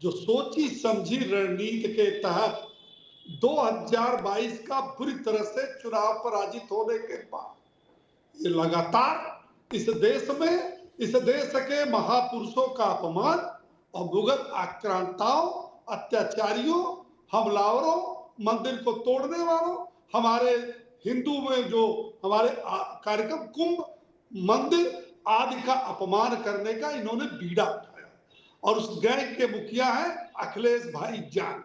जो सोची समझी रणनीति के तहत 2022 का बुरी तरह से चुनाव पराजित होने के बाद ये लगातार इस देश में इस देश के महापुरुषों का अपमान और मुगल आक्रांताओं, अत्याचारियों, हमलावरों, मंदिर को तोड़ने वालों, हमारे हिंदू में जो हमारे कार्यक्रम कुंभ, मंदिर आदि का अपमान करने का इन्होंने बीड़ा उठाया। और उस गैंग के मुखिया हैं अखिलेश भाई जान।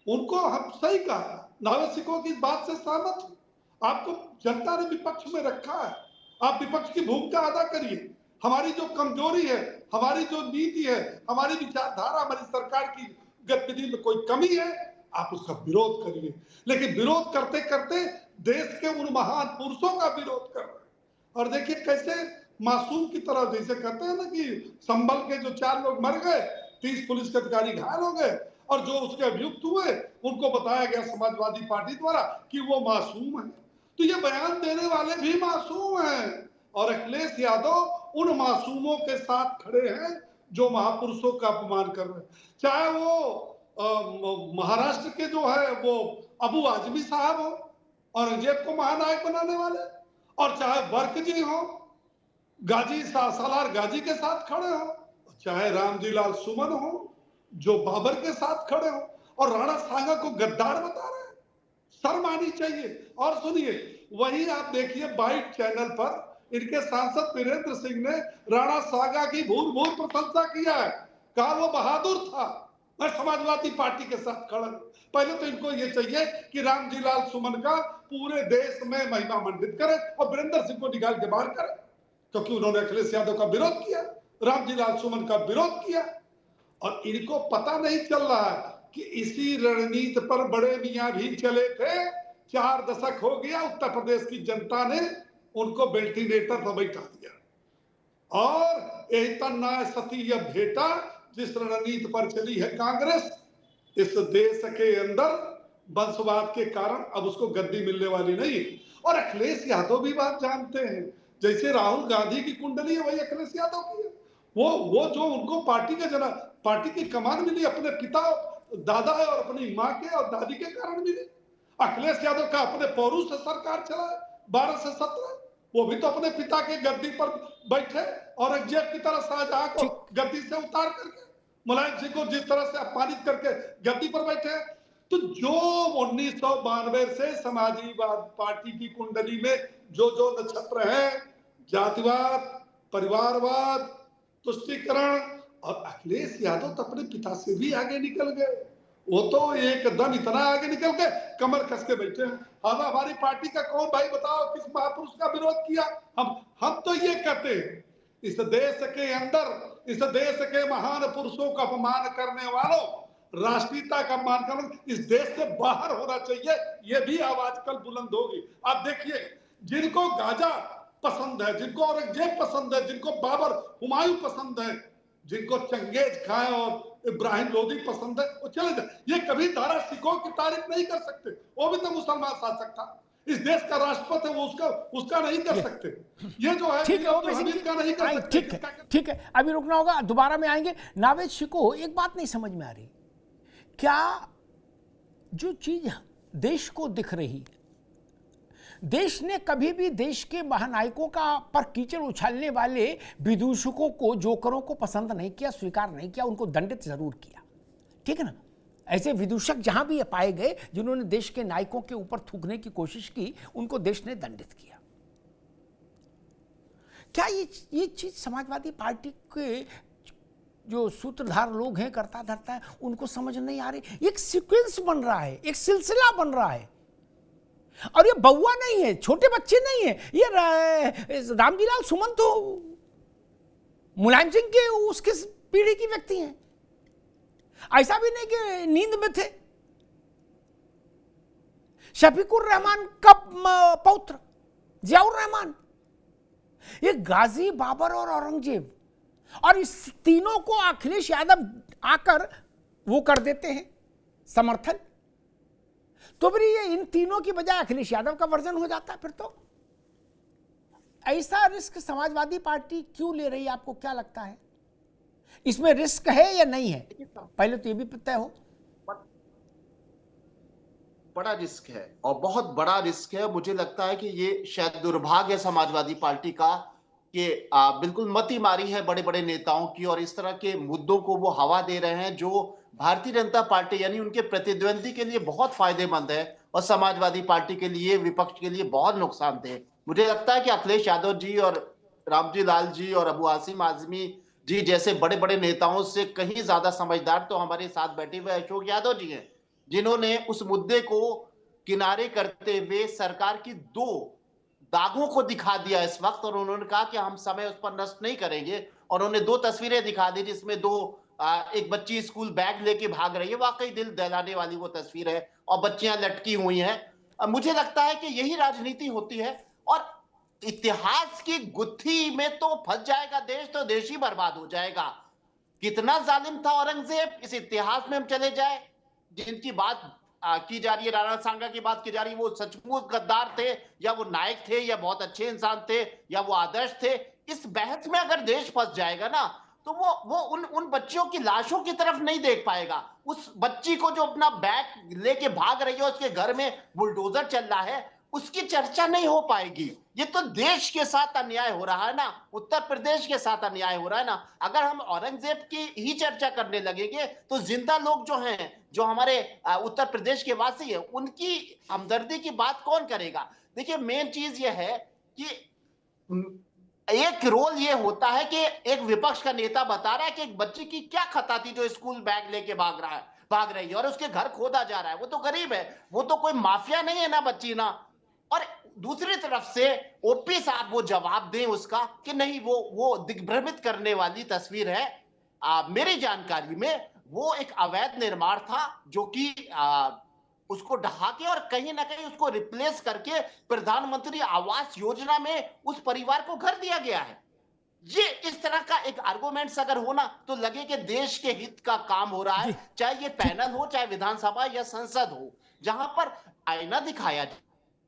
उनको हम सही कहा, नावेद सिकों की इस बात से सहमत हूं। आपको जनता ने विपक्ष में रखा है, आप विपक्ष की भूमिका अदा करिए। हमारी जो कमजोरी है, हमारी जो नीति है, हमारी विचारधारा, हमारी सरकार की गतिविधि में कोई कमी है, आप उसका विरोध करिए। लेकिन विरोध करते करते देश के उन महान पुरुषों का विरोध कर रहे हैं। और देखिए कैसे मासूम की तरह, जैसे कहते हैं ना कि संभल के जो 4 लोग मर गए, 30 पुलिस के अधिकारी घायल हो गए, और जो उसके अभियुक्त हुए उनको बताया गया समाजवादी पार्टी द्वारा कि वो मासूम है। तो ये बयान देने वाले भी मासूम हैं, और अखिलेश यादव उन मासूमों के साथ खड़े हैं जो महापुरुषों का अपमान कर रहे हैं। चाहे वो महाराष्ट्र के जो है वो अबू आजमी साहब हो, औरंगजेब को महानायक बनाने वाले, और चाहे वर्क जी हो, गाजी सालार गाजी के साथ खड़े हो, चाहे रामजीलाल सुमन हो जो बाबर के साथ खड़े हो, और राणा सांगा को गद्दार बता रहे हैं। शर्म आनी चाहिए। और सुनिए, वही आप देखिए बाइट चैनल पर इनके सांसद वीरेंद्र सिंह ने राणा सांगा की भूल भूल प्रशंसा किया है, कहा वो बहादुर था, मैं समाजवादी पार्टी के साथ खड़ा। पहले तो इनको ये चाहिए कि रामजीलाल सुमन का पूरे देश में महिमा मंडित करे और वीरेंद्र सिंह को निकाल के बाहर करे, क्योंकि उन्होंने अखिलेश यादव का विरोध किया, रामजीलाल सुमन का विरोध किया। और इनको पता नहीं चल रहा है कि इसी रणनीति पर बड़े मियां भी चले थे। 4 दशक हो गया, उत्तर प्रदेश की जनता ने उनको वेंटिलेटर पर बैठा दिया। और यही तन्ना सती यह भेटा जिस रणनीति पर चली है कांग्रेस, इस देश के अंदर वंशवाद के कारण अब उसको गद्दी मिलने वाली नहीं। और अखिलेश यादव भी बात जानते हैं, जैसे राहुल गांधी की कुंडली है वही अखिलेश यादव की है। वो जो उनको पार्टी की कमान मिली अपने पिता, दादा और अपनी माँ के और दादी के कारण मिली। अखिलेश यादव का अपने पौरुष से सरकार चला 12 से 17, वो भी तो अपने पिता के गद्दी पर बैठे, औरंगजेब की तरह शाहजहां को गद्दी से उतार करके, मुलायम सिंह को जिस तरह से अपमानित करके गद्दी पर बैठे। तो जो 1992 से समाजवादी पार्टी की कुंडली में जो नक्षत्र है, जातिवाद, परिवारवाद, तुष्टीकरण, और अखिलेश यादव तो अपने पिता से भी आगे निकल गए। वो तो एकदम इतना आगे निकल के कमर कस के बैठे हैं। हम हमारी पार्टी का कौन भाई बताओ किस महापुरुष का विरोध किया? हम तो ये कहते हैं, इस देश के अंदर इस देश के महान पुरुषों का अपमान करने वालों, राष्ट्रीयता का अपमान करने, इस देश से बाहर होना चाहिए। ये भी आवाज कल बुलंद होगी। आप देखिए, जिनको गाजा पसंद है, जिनको औरंगजेब पसंद है, जिनको बाबर हुमायूं पसंद है, जिनको चंगेज खान और इब्राहिम लोदी पसंद है, वो चले जाए। ये कभी दारा सिकों की तारीफ नहीं कर सकते, वो भी तो मुसलमान शासक था। इस देश का राष्ट्रपति है, वो उसका नहीं कर सकते। ये जो है ठीक है, का नहीं कर सकते। ठीक है, अभी रुकना होगा, दोबारा में आएंगे। नावेद शिको, एक बात नहीं समझ में आ रही, क्या जो चीज देश को दिख रही, देश ने कभी भी देश के महानायकों का पर कीचड़ उछालने वाले विदूषकों को, जोकरों को पसंद नहीं किया, स्वीकार नहीं किया, उनको दंडित जरूर किया। ठीक है ना? ऐसे विदूषक जहां भी पाए गए जिन्होंने देश के नायकों के ऊपर थूकने की कोशिश की, उनको देश ने दंडित किया। क्या ये चीज समाजवादी पार्टी के जो सूत्रधार लोग हैं, करता धरता है, उनको समझ नहीं आ रही? एक सीक्वेंस बन रहा है, एक सिलसिला बन रहा है। और ये बउआ नहीं है, छोटे बच्चे नहीं है, ये रामजीलाल सुमन तो मुलायम सिंह के उसके पीढ़ी की व्यक्ति हैं। ऐसा भी नहीं कि नींद में थे। शफीकुर रहमान का पौत्र जियाउर रहमान, ये गाजी, बाबर और औरंगजेब, और इस तीनों को अखिलेश यादव आकर वो कर देते हैं समर्थन, तो फिर ये इन तीनों की बजाय अखिलेश यादव का वर्जन हो जाता है। फिर तो ऐसा रिस्क समाजवादी पार्टी क्यों ले रही है, आपको क्या लगता है? इसमें रिस्क है या नहीं है? पहले तो ये भी पता हो। बड़ा रिस्क है और बहुत बड़ा रिस्क है। मुझे लगता है कि ये शायद दुर्भाग्य है समाजवादी पार्टी का कि बिल्कुल मति मारी है बड़े बड़े नेताओं की, और इस तरह के मुद्दों को वो हवा दे रहे हैं जो भारतीय जनता पार्टी यानी उनके प्रतिद्वंदी के लिए बहुत फायदेमंद है और समाजवादी पार्टी के लिए, विपक्ष के लिए बहुत नुकसानदेह। मुझे लगता है कि अखिलेश यादव जी और रामजी लाल जी और अबू आसिम आजमी जी जैसे बड़े बड़े नेताओं से कहीं ज्यादा समझदार तो हमारे साथ बैठे हुए अशोक यादव जी हैं, जिन्होंने उस मुद्दे को किनारे करते हुए सरकार की दो दागों को दिखा दिया इस वक्त, और उन्होंने कहा कि हम समय उस पर नष्ट नहीं करेंगे। और उन्होंने दो तस्वीरें दिखा दी जिसमें एक बच्ची स्कूल बैग लेके भाग रही है, वाकई दिल दहलाने वाली वो तस्वीर है, और बच्चियां लटकी हुई हैं। मुझे लगता है कि यही राजनीति होती है, और इतिहास की गुत्थी में तो फंस जाएगा देश, तो देश ही बर्बाद हो जाएगा। कितना जालिम था औरंगजेब, इस इतिहास में हम चले जाए, जिनकी बात की जा रही है, राणा सांगा की बात की जा रही है, वो सचमुच गद्दार थे या वो नायक थे या बहुत अच्छे इंसान थे या वो आदर्श थे, इस बहस में अगर देश फंस जाएगा ना, तो वो उन बच्चियों की लाशों की तरफ नहीं देख पाएगा। उस बच्ची को जो अपना बैग लेके भाग रही है, उसके घर में बुलडोजर चल रहा है, उसकी चर्चा नहीं हो पाएगी। ये तो देश के साथ अन्याय हो रहा है ना, उत्तर प्रदेश के साथ अन्याय हो रहा है ना। अगर हम औरंगजेब की ही चर्चा करने लगेंगे तो जिंदा लोग जो हैं, जो हमारे उत्तर प्रदेश के वासी हैं, उनकी हमदर्दी की बात कौन करेगा? देखिए, मेन चीज ये है कि एक रोल ये होता है कि एक विपक्ष का नेता बता रहा है कि एक बच्ची की क्या खता थी जो स्कूल बैग लेके भाग रही है और उसके घर खोदा जा रहा है। वो तो गरीब है, वो तो कोई माफिया नहीं है ना बच्ची ना। और दूसरी तरफ से ओपी साहब वो जवाब दें उसका कि नहीं, वो दिग्भ्रमित करने वाली तस्वीर है। मेरी जानकारी में वो एक अवैध निर्माण था जो कि उसको ढहा के और कहीं ना कहीं उसको रिप्लेस करके प्रधानमंत्री आवास योजना में उस परिवार को घर दिया गया है। ये इस तरह का एक आर्गुमेंट्स अगर होना तो लगे कि देश के हित का काम हो रहा है, चाहे ये पैनल हो, चाहे विधानसभा या संसद हो, जहां पर आईना दिखाया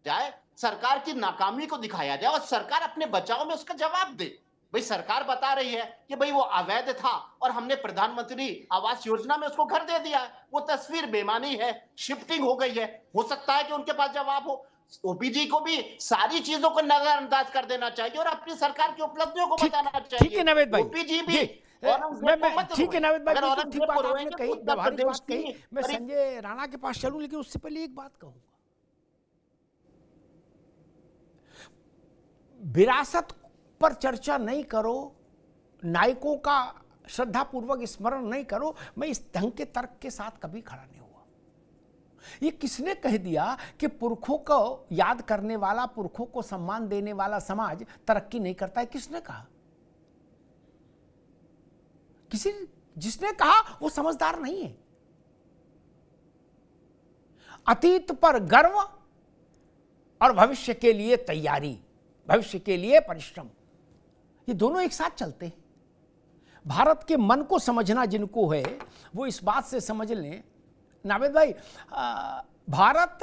जाए, सरकार की नाकामी को दिखाया जाए और सरकार अपने बचाव में उसका जवाब दे। भाई सरकार बता रही है कि भाई वो अवैध था और हमने प्रधानमंत्री आवास योजना में उसको घर दे दिया है, वो तस्वीर बेमानी है, शिफ्टिंग हो गई है। हो सकता है कि उनके पास जवाब हो। ओपीजी को भी सारी चीजों को नजरअंदाज कर देना चाहिए और अपनी सरकार की उपलब्धियों को बताना चाहिए। ठीक है नवेद भाई, ओपीजी भी ठीक है नवेद भाई, अगर ठीक बात आपने कही, उत्तर व्यवहारिक प्रदेश बात कही। मैं संजय राणा के पास चलूं, लेकिन उससे पहले एक बात कहूंगा। विरासत पर चर्चा नहीं करो, नायकों का श्रद्धापूर्वक स्मरण नहीं करो, मैं इस ढंग के तर्क के साथ कभी खड़ा नहीं हुआ। ये किसने कह दिया कि पुरखों को याद करने वाला, पुरखों को सम्मान देने वाला समाज तरक्की नहीं करता है? किसने कहा? जिसने कहा वो समझदार नहीं है। अतीत पर गर्व और भविष्य के लिए तैयारी, भविष्य के लिए परिश्रम, ये दोनों एक साथ चलते हैं। भारत के मन को समझना जिनको है वो इस बात से समझ लें नावेद भाई, भारत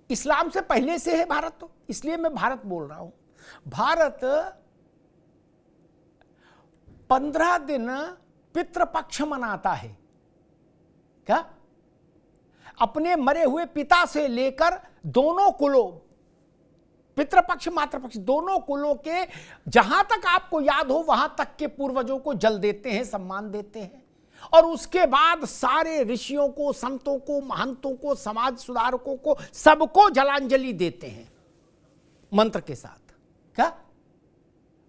इस्लाम से पहले से है भारत, तो इसलिए मैं भारत बोल रहा हूं। भारत 15 दिन पितृपक्ष मनाता है। क्या? अपने मरे हुए पिता से लेकर दोनों कुलों, पितृपक्ष मातृपक्ष दोनों कुलों के जहां तक आपको याद हो वहां तक के पूर्वजों को जल देते हैं, सम्मान देते हैं, और उसके बाद सारे ऋषियों को, संतों को, महंतों को, समाज सुधारकों को, सबको जलांजलि देते हैं मंत्र के साथ। क्या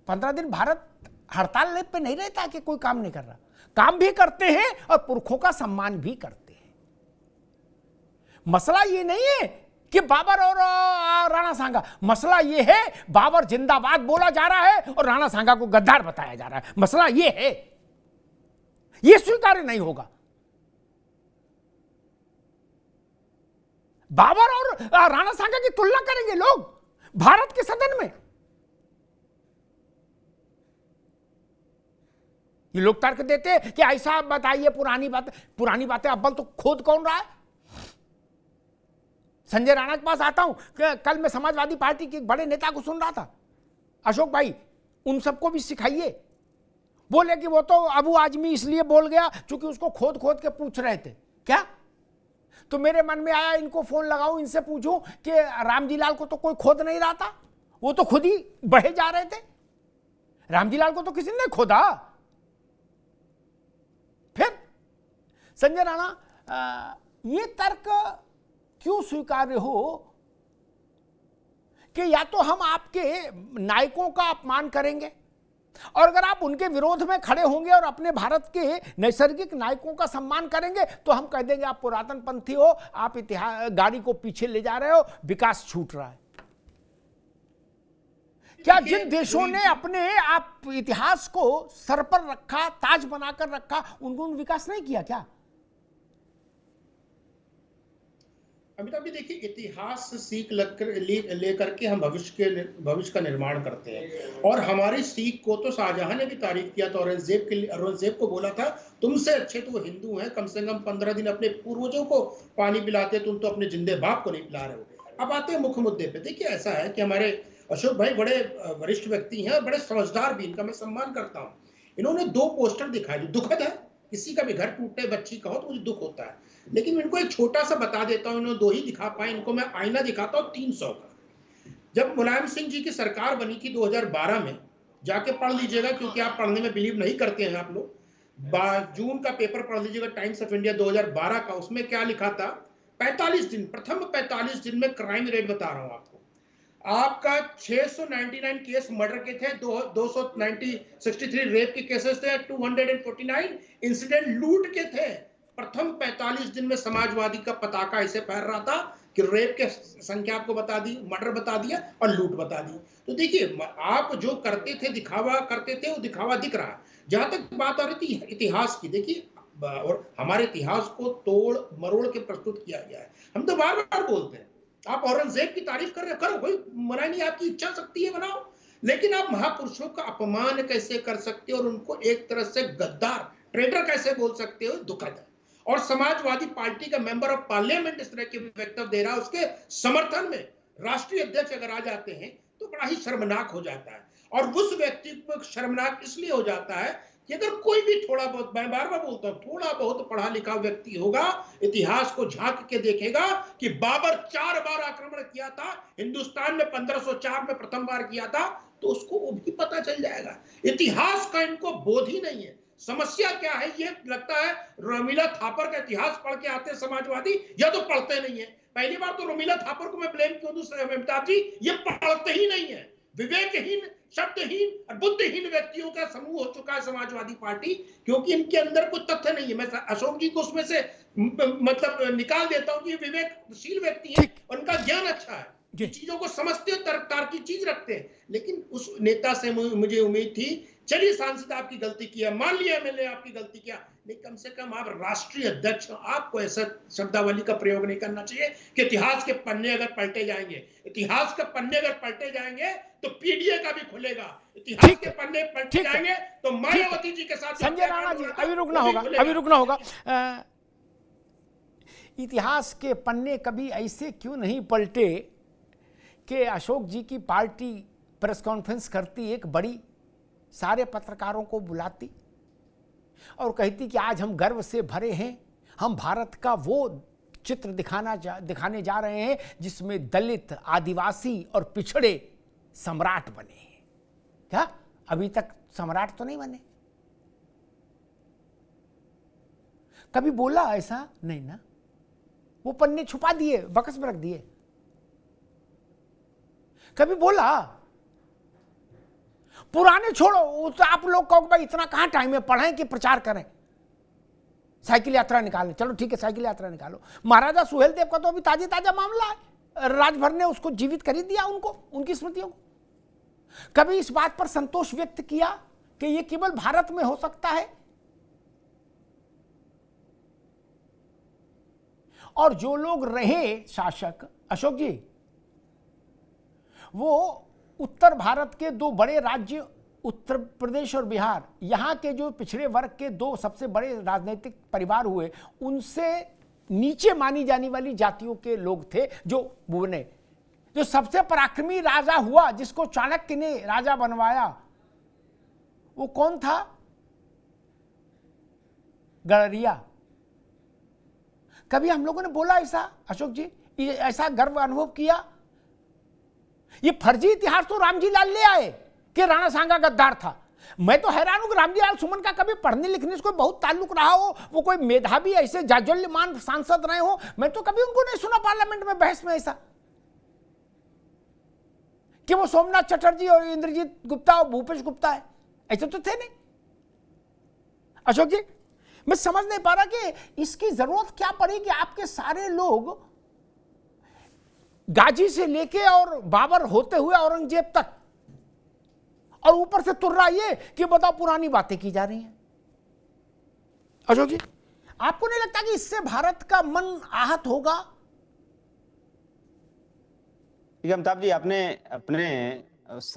15 दिन भारत हड़ताल पे नहीं रहता कि कोई काम नहीं कर रहा, काम भी करते हैं और पुरखों का सम्मान भी करते हैं। मसला ये नहीं है कि बाबर और राणा सांगा, मसला ये है बाबर जिंदाबाद बोला जा रहा है और राणा सांगा को गद्दार बताया जा रहा है। मसला ये है, ये स्वीकार्य नहीं होगा। बाबर और राणा सांगा की तुलना करेंगे लोग भारत के सदन में, ये लोग तर्क देते हैं कि ऐसा बताइए पुरानी बातें अव्वल तो खोद कौन रहा है। संजय राणा के पास आता हूं, कल मैं समाजवादी पार्टी के एक बड़े नेता को सुन रहा था, अशोक भाई उन सबको भी सिखाइए। बोले कि वो तो अबू आजमी इसलिए बोल गया क्योंकि उसको खोद खोद के पूछ रहे थे। क्या? तो मेरे मन में आया इनको फोन लगाऊं, इनसे पूछूं कि रामजी लाल को तो कोई खोद नहीं रहा था, वो तो खुद ही बहे जा रहे थे। रामजी लाल को तो किसी ने खोदा। फिर संजय राणा ये तर्क क्यों स्वीकार्य हो कि या तो हम आपके नायकों का अपमान करेंगे और अगर आप उनके विरोध में खड़े होंगे और अपने भारत के नैसर्गिक नायकों का सम्मान करेंगे तो हम कह देंगे आप पुरातन पंथी हो, आप इतिहास गाड़ी को पीछे ले जा रहे हो, विकास छूट रहा है। क्या जिन देशों ने अपने आप इतिहास को सर पर रखा, ताज बनाकर रखा, उन्होंने विकास नहीं किया क्या? अमिताभ जी देखिए, इतिहास से सीख लेकर के हम भविष्य का निर्माण करते हैं। और हमारी सीख को तो शाहजहां ने भी तारीफ किया था, औरंगजेब को बोला था तुमसे अच्छे तो वो हिंदू हैं, कम से कम 15 दिन अपने पूर्वजों को पानी पिलाते, तुम तो अपने जिंदे बाप को नहीं पिला रहे हो। अब आते हैं मुख्य मुद्दे पे। देखिए ऐसा है कि हमारे अशोक भाई बड़े वरिष्ठ व्यक्ति हैं, बड़े समझदार भी, इनका मैं सम्मान करता हूँ। इन्होंने 2 पोस्टर दिखाए जो दुखद है, किसी का भी घर टूटे बच्ची का हो तो मुझे दुख होता है, लेकिन इनको एक छोटा सा बता देता हूं, इन्होंने 2 ही दिखा पाए। इनको मैं आईना दिखाता हूं 300 का। जब मुलायम सिंह जी की सरकार बनी थी 2012 में, जाके पढ़ लीजिएगा क्योंकि आप पढ़ने में बिलीव नहीं करते हैं आप लोग। जून का पेपर पढ़ लीजिएगा, टाइम्स ऑफ इंडिया 2012 का। उसमें क्या लिखा था? 45 दिन, प्रथम 45 दिन में क्राइम रेट बता रहा हूं आपको, आपका 699 केस मर्डर के थे, 263 रेप के केसेस थे, 249 इंसिडेंट लूट के थे। प्रथम 45 दिन में समाजवादी का पताका ऐसे फहर रहा था कि रेप के संख्या आपको बता दी, मर्डर बता दिया और लूट बता दी। तो देखिए आप जो करते थे, दिखावा करते थे, वो दिखावा दिख रहा है। जहां तक बात आ रही थी इतिहास की, देखिए और हमारे इतिहास को तोड़ मरोड़ के प्रस्तुत किया गया है। हम तो बार बार बोलते हैं, आप औरंगजेब की तारीफ कर रहे, करो, कोई मना नहीं, आपकी इच्छा शक्ति है, बनाओ, लेकिन आप महापुरुषों का अपमान कैसे कर सकते हो और उनको एक तरह से गद्दार, ट्रेडर कैसे बोल सकते हो? दुखद है। और समाजवादी पार्टी का मेंबर ऑफ पार्लियामेंट इस तरह के वक्तव्य दे रहा है, उसके समर्थन में राष्ट्रीय अध्यक्ष अगर आ जाते हैं तो बड़ा ही शर्मनाक हो जाता है। और उस व्यक्ति को शर्मनाक इसलिए हो जाता है कि अगर कोई भी थोड़ा बहुत, मैं बार बार बोलता हूं, थोड़ा बहुत पढ़ा लिखा व्यक्ति होगा, इतिहास को झांक के देखेगा कि बाबर 4 बार आक्रमण किया था, हिंदुस्तान में 1504 में प्रथम बार किया था, तो उसको वो भी पता चल जाएगा। इतिहास का इनको बोध ही नहीं है। समस्या क्या है? ये लगता है रोमिला थापर का इतिहास पढ़ के आते हैं समाजवादी, या तो पढ़ते नहीं है। पहली बार तो रोमिला थापर को मैं ब्लेम क्यों दूं अमिताभ जी, ये पढ़ते ही नहीं है। विवेकहीन, शब्दहीन और बुद्धिहीन व्यक्तियों का समूह हो चुका है समाजवादी पार्टी, क्योंकि इनके अंदर कुछ तथ्य नहीं है। मैं अशोक जी को उसमें से मतलब निकाल देता हूं कि विवेकशील व्यक्ति है, उनका ज्ञान अच्छा है, चीजों को समझते हो, तार्किक चीज रखते हैं। लेकिन उस नेता से मुझे उम्मीद थी, चलिए सांसद आपकी गलती किया, मान लिया एमएलए आपकी गलती किया, लेकिन कम से कम आप राष्ट्रीय अध्यक्ष, आपको ऐसा शब्दावली का प्रयोग नहीं करना चाहिए कि इतिहास के पन्ने अगर पलटे जाएंगे, इतिहास के पन्ने अगर पलटे जाएंगे तो पीडीए का भी खुलेगा। इतिहास के पन्ने पलटे जाएंगे तो मायावती जी के साथ। संजय राणा जी, अभी रुकना होगा। इतिहास के पन्ने कभी ऐसे क्यों नहीं पलटे कि अशोक जी की पार्टी प्रेस कॉन्फ्रेंस करती, एक बड़ी, सारे पत्रकारों को बुलाती और कहती कि आज हम गर्व से भरे हैं, हम भारत का वो चित्र दिखाने जा रहे हैं जिसमें दलित, आदिवासी और पिछड़े सम्राट बने हैं। क्या अभी तक सम्राट तो नहीं बने? कभी बोला ऐसा नहीं ना, वो पन्ने छुपा दिए, बक्स में रख दिए। कभी बोला? पुराने छोड़ो, तो आप लोग कहो भाई इतना कहां टाइम है, पढ़ें कि प्रचार करें, साइकिल यात्रा निकालें। चलो ठीक है, साइकिल यात्रा निकालो। महाराजा सुहेलदेव का तो अभी ताजा मामला है, राजभर ने उसको जीवित कर ही दिया, उनको, उनकी स्मृतियों को। कभी इस बात पर संतोष व्यक्त किया कि यह केवल भारत में हो सकता है? और जो लोग रहे शासक, अशोक जी, वो उत्तर भारत के 2 बड़े राज्य उत्तर प्रदेश और बिहार, यहाँ के जो पिछड़े वर्ग के दो सबसे बड़े राजनीतिक परिवार हुए, उनसे नीचे मानी जाने वाली जातियों के लोग थे जो बने। जो सबसे पराक्रमी राजा हुआ, जिसको चाणक्य ने राजा बनवाया, वो कौन था? गडरिया। कभी हम लोगों ने बोला ऐसा, अशोक जी, ऐसा गर्व अनुभव किया? ये फर्जी इतिहास तो रामजी लाल ले आए कि राणा सांगा गद्दार था। मैं तो हैरान हूं कि रामजी लाल सुमन का कभी पढ़ने लिखने से कोई बहुत ताल्लुक रहा हो, वो कोई मेधावी ऐसे जाज्वल्यमान सांसद रहे हो, मैं तो कभी उनको नहीं सुना पार्लियामेंट में बहस में ऐसा कि वो सोमनाथ चटर्जी और इंद्रजीत गुप्ता और भूपेश गुप्ता है, ऐसे तो थे नहीं। अशोक जी, मैं समझ नहीं पा रहा कि इसकी जरूरत क्या पड़ी कि आपके सारे लोग गाजी से लेके और बाबर होते हुए औरंगजेब तक, और ऊपर से तुर्रा ये कि बताओ पुरानी बातें की जा रही हैं। अशोक जी, आपको नहीं लगता कि इससे भारत का मन आहत होगा? अमिताभ जी, आपने अपने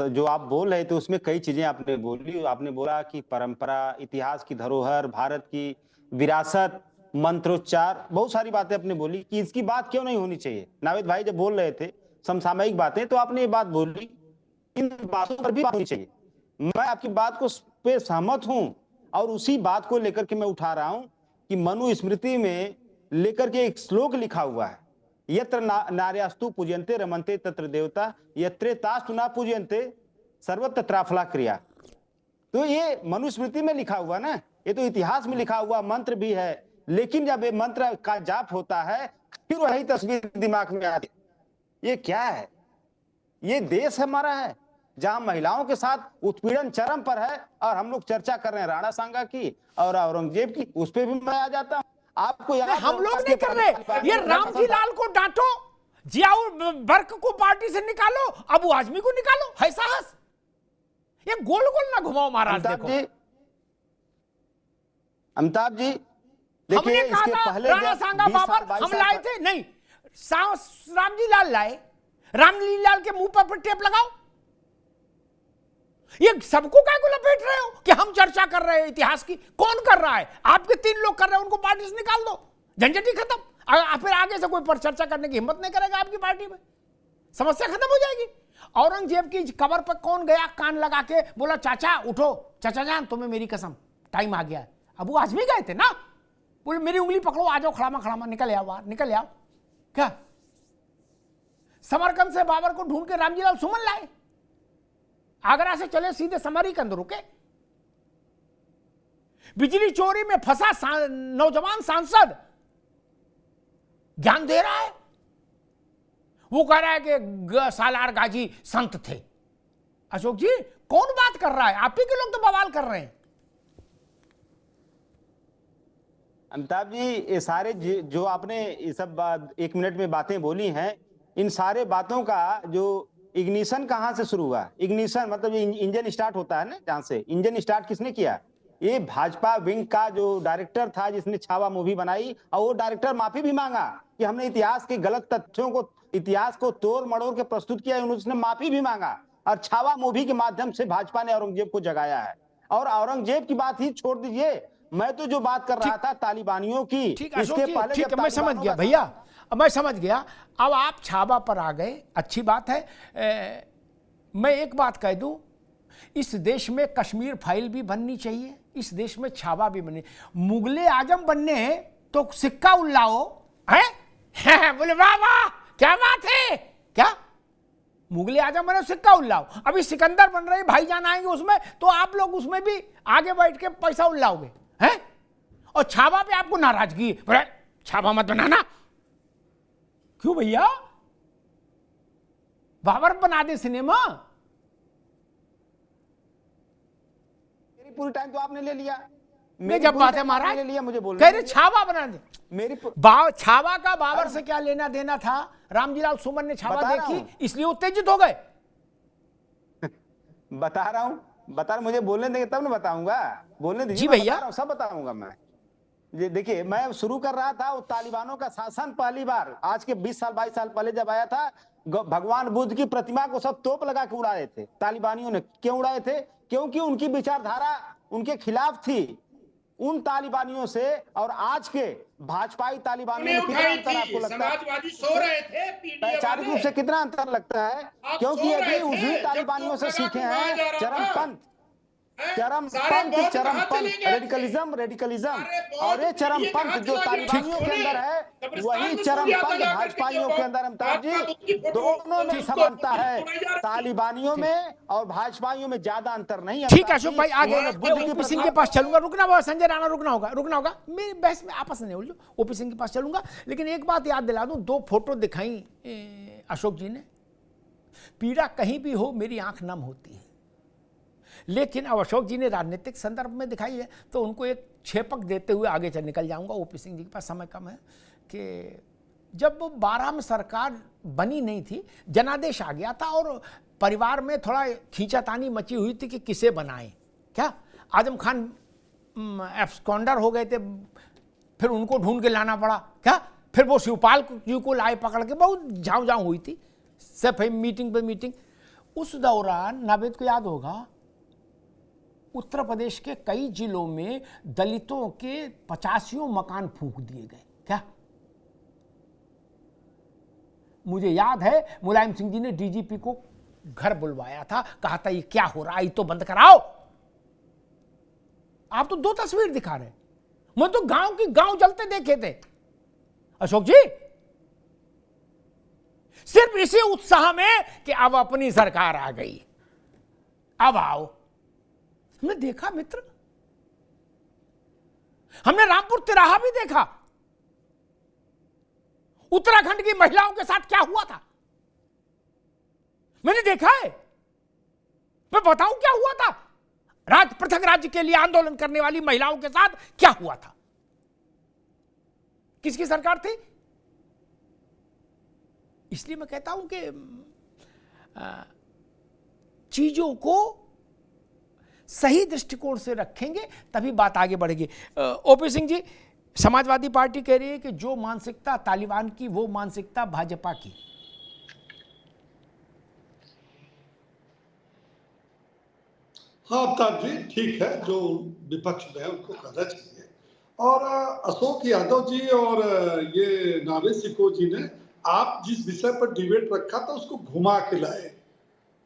जो आप बोल रहे थे उसमें कई चीजें आपने बोली। आपने बोला कि परंपरा, इतिहास की धरोहर, भारत की विरासत, मंत्रोच्चार, बहुत सारी बातें आपने बोली कि इसकी बात क्यों नहीं होनी चाहिए। नावेद भाई जब बोल रहे थे समसामयिक बातें, तो आपने ये बात बोली, इन बातों पर भी बात होनी चाहिए। मैं आपकी बात को पे सहमत हूं और उसी बात को लेकर के मैं उठा रहा हूं कि मनुस्मृति में लेकर के एक श्लोक लिखा हुआ है, यत्र नार्यास्तु पूजयन्ते रमन्ते तत्र देवता यत्रे तास्तु न पूजयन्ते सर्वत्र त्राफला क्रिया। तो ये मनुस्मृति में लिखा हुआ ना, ये तो इतिहास में लिखा हुआ मंत्र भी है, लेकिन जब ये मंत्र का जाप होता है फिर वही तस्वीर दिमाग में आती है। ये क्या है? ये देश हमारा है जहां महिलाओं के साथ उत्पीड़न चरम पर है, और हम लोग चर्चा कर रहे हैं राणा सांगा की और औरंगजेब की, उस पर भी मैं आ जाता हूं। आपको हम लोग नहीं कर रहे। ये रामजी लाल को डांटो, जियाउल बर्क को पार्टी से निकालो, अबू आजमी को निकालो, है साहस? ये गोल गोल ना घुमाओ महाराज। देखो अमिताभ जी, हमने कहा था राणा सांगा बाबर हम लाए थे नहीं, रामजी लाल लाए। रामजी लाल के मुंह पर टेप लगाओ। ये सबको काय को लपेट रहे हो कि हम चर्चा कर रहे हैं इतिहास की? कौन कर रहा है? आपके 3 लोग कर रहे हैं, उनको पार्टी से निकाल दो, झंझट ही खत्म। फिर आगे से कोई पर चर्चा करने की हिम्मत नहीं करेगा आपकी पार्टी में, समस्या खत्म हो जाएगी। औरंगजेब की कबर पर कौन गया कान लगा के बोला चाचा उठो, चाचा जान तुम्हें मेरी कसम टाइम आ गया है? अबू आजमी गए थे ना, बोले मेरी उंगली पकड़ो, आ जाओ खड़ामा खड़ामा, निकल आओ बाहर, निकल आओ। क्या समरकंद से बाबर को ढूंढ के रामजी लाल सुमन लाए? आगरा से चले सीधे समरीकंद रुके। बिजली चोरी में फंसा नौजवान सांसद ज्ञान दे रहा है, वो कह रहा है कि सालार गाजी संत थे। अशोक जी, कौन बात कर रहा है? आप ही के लोग तो बवाल कर रहे हैं। अमिताभ जी, ये सारे जो आपने ये सब 1 मिनट में बातें बोली हैं, इन सारे बातों का जो इग्निशन कहां से शुरू हुआ? इग्निशन मतलब इंजन स्टार्ट होता है ना, जहां से इंजन स्टार्ट किसने किया? ये भाजपा विंग का जो डायरेक्टर था जिसने छावा मूवी बनाई, और वो डायरेक्टर माफी भी मांगा कि हमने इतिहास के गलत तथ्यों को, इतिहास को तोड़ मड़ोड़ के प्रस्तुत किया, उसने माफी भी मांगा। और छावा मूवी के माध्यम से भाजपा ने औरंगजेब को जगाया है। और औरंगजेब की बात ही छोड़ दीजिए, मैं तो जो बात कर रहा था तालिबानियों की, इसके पहले ठीक है, मैं समझ गया भैया, अब मैं समझ गया। अब आप छावा पर आ गए, अच्छी बात है। मैं एक बात कह दूं, इस देश में कश्मीर फाइल भी बननी चाहिए, इस देश में छावा भी बननी। मुगले आजम बनने हैं तो सिक्का उल्लाओ है बोले वाह वाह क्या बात है, क्या मुगले आजम बने सिक्का उल्लाओ। अभी सिकंदर बन रहे भाईजान आएंगे उसमें, तो आप लोग उसमें भी आगे बैठ के पैसा उल्लाओगे हैं? और छावा पे आपको नाराजगी, छावा मत बनाना। क्यों भैया? बाबर बना दे सिनेमा। पूरी टाइम तो आपने ले लिया। मैं जब बात है महाराज ले लिया, मुझे बोल कह रहे छावा बना दे। मेरी छावा का बाबर से क्या लेना देना था? रामजी लाल सुमन ने छावा देखी इसलिए उत्तेजित हो गए। बता रहा हूं, मुझे बोलने देंगे तब ना बताऊंगा। बोलने दीजिए, जी भैया, सब बताऊंगा मैं। देखिए, मैं शुरू कर रहा था, वो तालिबानों का शासन पहली बार आज के 20 साल 22 साल पहले जब आया था, भगवान बुद्ध की प्रतिमा को सब तोप लगा के उड़ाए थे तालिबानियों ने। क्यों उड़ाए थे? क्योंकि उनकी विचारधारा उनके खिलाफ थी। उन तालिबानियों से और आज के भाजपाई तालिबानियों में कितना अंतर आपको लगता है? समाजवादी सो रहे थे, वैचारिक रूप से कितना अंतर लगता है? क्योंकि अभी उसी तालिबानियों से सीखे हैं चरमपंथ, रेडिकलिज्म, और ये चरमपंथ जो तालिबानियों के अंदर है, वही चरमपंथ भाजपाइयों के अंदर। अमिताभ जी, दोनों में समानता है, तालिबानियों में और भाजपाइयों में ज्यादा अंतर नहीं है। ठीक है अशोक भाई, आगे ओपी सिंह के पास चलूंगा। रुकना बाबा, संजय राणा रुकना होगा। मेरी बहस में आपस में नहीं उलझो, ओपी सिंह के पास चलूंगा। लेकिन एक बात याद दिला दूं, 2 फोटो दिखाई अशोक जी ने। पीड़ा कहीं भी हो मेरी आंख नम होती है, लेकिन अब अशोक जी ने राजनीतिक संदर्भ में दिखाई है तो उनको एक छेपक देते हुए आगे चल निकल जाऊंगा। ओपी सिंह जी के पास समय कम है कि जब 12 में सरकार बनी नहीं थी, जनादेश आ गया था और परिवार में थोड़ा खींचातानी मची हुई थी कि किसे बनाएं। क्या आजम खान एब्सकॉन्डर हो गए थे, फिर उनको ढूंढ के लाना पड़ा। क्या फिर वो शिवपाल जी को लाए पकड़ के, बहुत झाँव हुई थी सब मीटिंग पे मीटिंग। उस दौरान नावेद को याद होगा, उत्तर प्रदेश के कई जिलों में दलितों के 85 मकान फूंक दिए गए। क्या मुझे याद है, मुलायम सिंह जी ने डीजीपी को घर बुलवाया था, कहा था ये क्या हो रहा है, ये तो बंद कराओ। आप तो 2 तस्वीर दिखा रहे, मैं तो गांव की गांव जलते देखे थे अशोक जी, सिर्फ इसी उत्साह में कि अब अपनी सरकार आ गई, अब आओ। हमने देखा मित्र, हमने रामपुर तिराहा भी देखा, उत्तराखंड की महिलाओं के साथ क्या हुआ था मैंने देखा है। मैं बताऊं क्या हुआ था, पृथक राज्य के लिए आंदोलन करने वाली महिलाओं के साथ क्या हुआ था। किसकी सरकार थी? इसलिए मैं कहता हूं कि चीजों को सही दृष्टिकोण से रखेंगे तभी बात आगे बढ़ेगी। ओपी सिंह जी, समाजवादी पार्टी कह रही है कि जो मानसिकता तालिबान की वो मानसिकता भाजपा की। हाँ अमिताभ जी, ठीक है, जो विपक्ष में है उनको कहना चाहिए। और अशोक यादव जी और ये नावेद सिको जी ने आप जिस विषय पर डिबेट रखा था उसको घुमा के लाए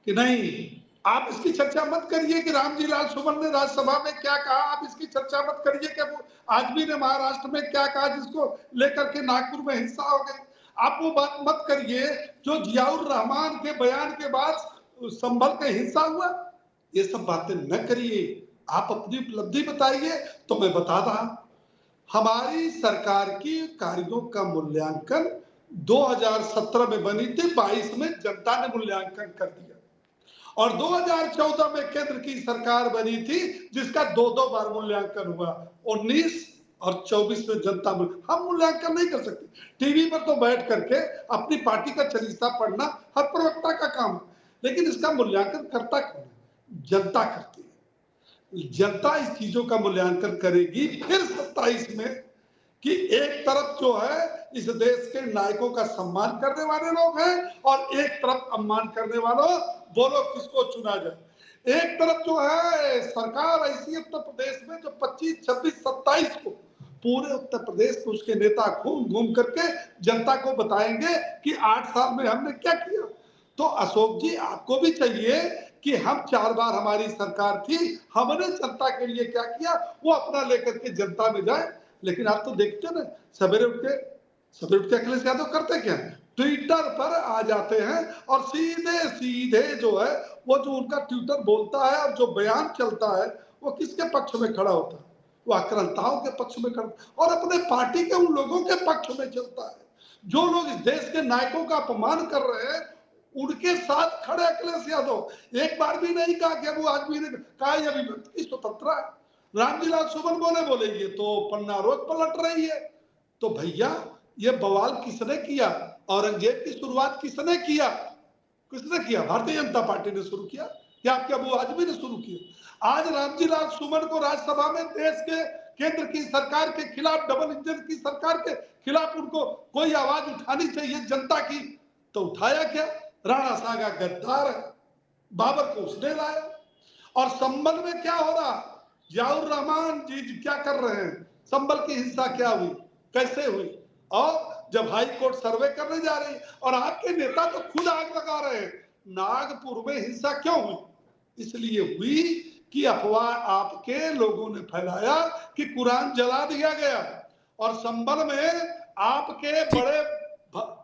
कि नहीं, आप इसकी चर्चा मत करिए कि रामजी लाल सुमन ने राज्यसभा में क्या कहा, आप इसकी चर्चा मत करिए कि वो आदमी ने महाराष्ट्र में क्या कहा जिसको लेकर के नागपुर में हिंसा हो गई। आप वो बात मत करिए जो जियाउर रहमान के बयान के बाद संभल के हिंसा हुआ। ये सब बातें न करिए, आप अपनी उपलब्धि बताइए। तो मैं बता रहा, हमारी सरकार की कार्यों का मूल्यांकन 2017 में बनी थी, 22 में जनता ने मूल्यांकन कर दिया, और 2014 में केंद्र की सरकार बनी थी जिसका 2-2 बार मूल्यांकन हुआ। 19 और 24 में जनता हम मूल्यांकन नहीं कर सकते। टीवी पर तो बैठ करके अपनी पार्टी का चलीसा पढ़ना हर प्रवक्ता का काम है, लेकिन इसका मूल्यांकन करता कौन है? जनता करती है। जनता इस चीजों का मूल्यांकन करेगी फिर 27 में कि एक तरफ जो है इस देश के नायकों का सम्मान करने वाले लोग हैं और एक तरफ अपमान करने वालों, बोलो किसको चुना जाए। एक तरफ जो है सरकार ऐसी उत्तर प्रदेश में जो 25, 26, 27 को पूरे उत्तर प्रदेश में उसके नेता घूम घूम करके जनता को बताएंगे कि 8 साल में हमने क्या किया। तो अशोक जी, आपको भी चाहिए कि हम 4 बार हमारी सरकार थी, हमने जनता के लिए क्या किया वो अपना लेकर के जनता में जाए। लेकिन आप तो देखते ना, सवेरे उठ के अखिलेश यादव करते क्या, ट्विटर पर आ जाते हैं और सीधे सीधे जो है वो जो उनका ट्विटर बोलता है और जो बयान चलता है वो किसके पक्ष में खड़ा होता है? वो आक्रांताओं के पक्ष में खड़ा और अपने पार्टी के उन लोगों के पक्ष में चलता है जो लोग इस देश के नायकों का अपमान कर रहे हैं, उनके साथ खड़े अखिलेश यादव। एक बार भी नहीं कहा कि वो आदमी ने कहा ये अभिव्यक्ति स्वतंत्र है। रामजी लाल सुमन बोले ये तो पन्ना रोज पलट रही है। तो भैया, ये बवाल किसने किया? औरंगजेब की शुरुआत किसने किया? भारतीय जनता पार्टी ने शुरू किया या आपके अबू आजमी ने शुरू किया? आज रामजी लाल सुमन को राज्यसभा में देश के केंद्र की सरकार के खिलाफ, डबल इंजन की सरकार के खिलाफ उनको कोई आवाज उठानी चाहिए जनता की, तो उठाया क्या? राणा सांगा गद्दार है, बाबर को उसने लाया। और संभल में क्या हो रहा? जियाउर रहमान जी क्या कर रहे हैं? संभल की हिंसा क्या हुई, कैसे हुई? और जब हाई कोर्ट सर्वे करने जा रही और आपके नेता तो खुद आग लगा रहे हैं, नागपुर में हिंसा क्यों हुई? इसलिए हुई कि अफवाह आपके लोगों ने फैलाया कि कुरान जला दिया गया। और संभल में आपके बड़े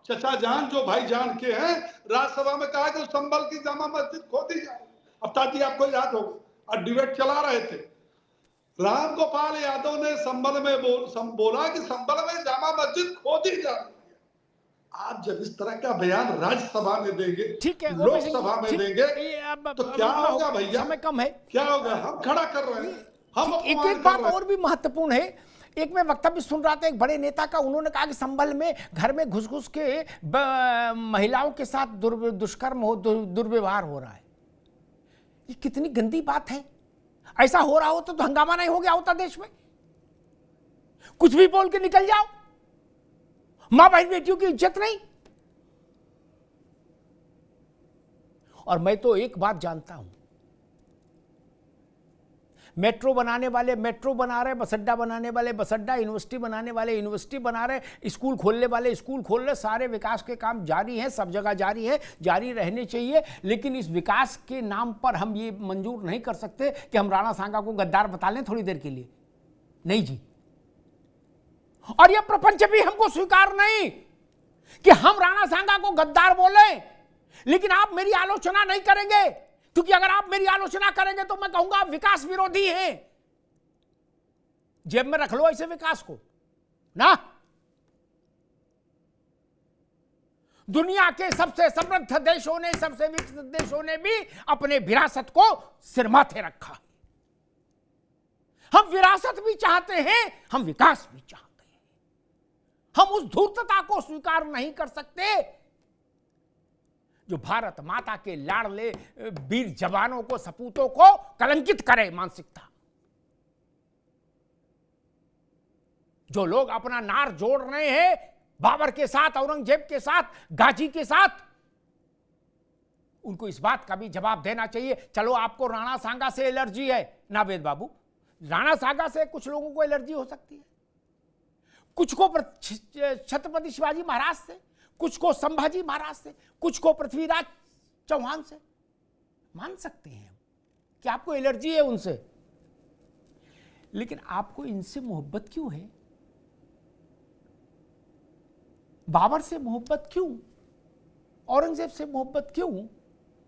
चचा जान जो भाई जान के हैं, राज्यसभा में कहा कि संभल की जामा मस्जिद खोदी जाए। अब ताकि आपको याद होगा, और डिबेट चला रहे थे, राम गोपाल यादव ने संभल में बोला कि संभल में जामा मस्जिद खोदी जा रही है। आप जब इस तरह का बयान राज्यसभा में देंगे, ठीक है, लोकसभा में देंगे, तो क्या होगा भैया? समय कम है, क्या होगा? हम खड़ा कर रहे हैं, हम एक बात और भी महत्वपूर्ण है। एक मैं वक्तव्य सुन रहा था एक बड़े नेता का, उन्होंने कहा कि संभल में घर में घुस घुस के महिलाओं के साथ दुष्कर्म हो, दुर्व्यवहार हो रहा है। ये कितनी गंदी बात है। ऐसा हो रहा हो तो हंगामा नहीं हो गया होता देश में? कुछ भी बोल के निकल जाओ, मां बहन बेटियों की इज्जत नहीं। और मैं तो एक बात जानता हूं, मेट्रो बनाने वाले मेट्रो बना रहे, बस अड्डा बनाने वाले बस अड्डा, यूनिवर्सिटी बनाने वाले यूनिवर्सिटी बना रहे, स्कूल खोलने वाले स्कूल खोल रहे, सारे विकास के काम जारी हैं, सब जगह जारी है, जारी रहने चाहिए। लेकिन इस विकास के नाम पर हम ये मंजूर नहीं कर सकते कि हम राणा सांगा को गद्दार बता लें थोड़ी देर के लिए। नहीं जी, और यह प्रपंच भी हमको स्वीकार नहीं कि हम राणा सांगा को गद्दार बोले। लेकिन आप मेरी आलोचना नहीं करेंगे, क्योंकि अगर आप मेरी आलोचना करेंगे तो मैं कहूंगा आप विकास विरोधी हैं। जेब में रख लो ऐसे विकास को ना। दुनिया के सबसे समृद्ध देशों ने, सबसे विकसित देशों ने भी अपने विरासत को सिर माथे रखा। हम विरासत भी चाहते हैं, हम विकास भी चाहते हैं। हम उस धूर्तता को स्वीकार नहीं कर सकते जो भारत माता के लाडले वीर जवानों को, सपूतों को कलंकित करे मानसिकता। जो लोग अपना नार जोड़ रहे हैं बाबर के साथ, औरंगजेब के साथ, गाजी के साथ, उनको इस बात का भी जवाब देना चाहिए। चलो आपको राणा सांगा से एलर्जी है नावेद बाबू, राणा सांगा से कुछ लोगों को एलर्जी हो सकती है, कुछ को छत्रपति शिवाजी महाराज से, कुछ को संभाजी महाराज से, कुछ को पृथ्वीराज चौहान से। मान सकते हैं कि आपको एलर्जी है उनसे, लेकिन आपको इनसे मोहब्बत क्यों है? बाबर से मोहब्बत क्यों? औरंगजेब से मोहब्बत क्यों?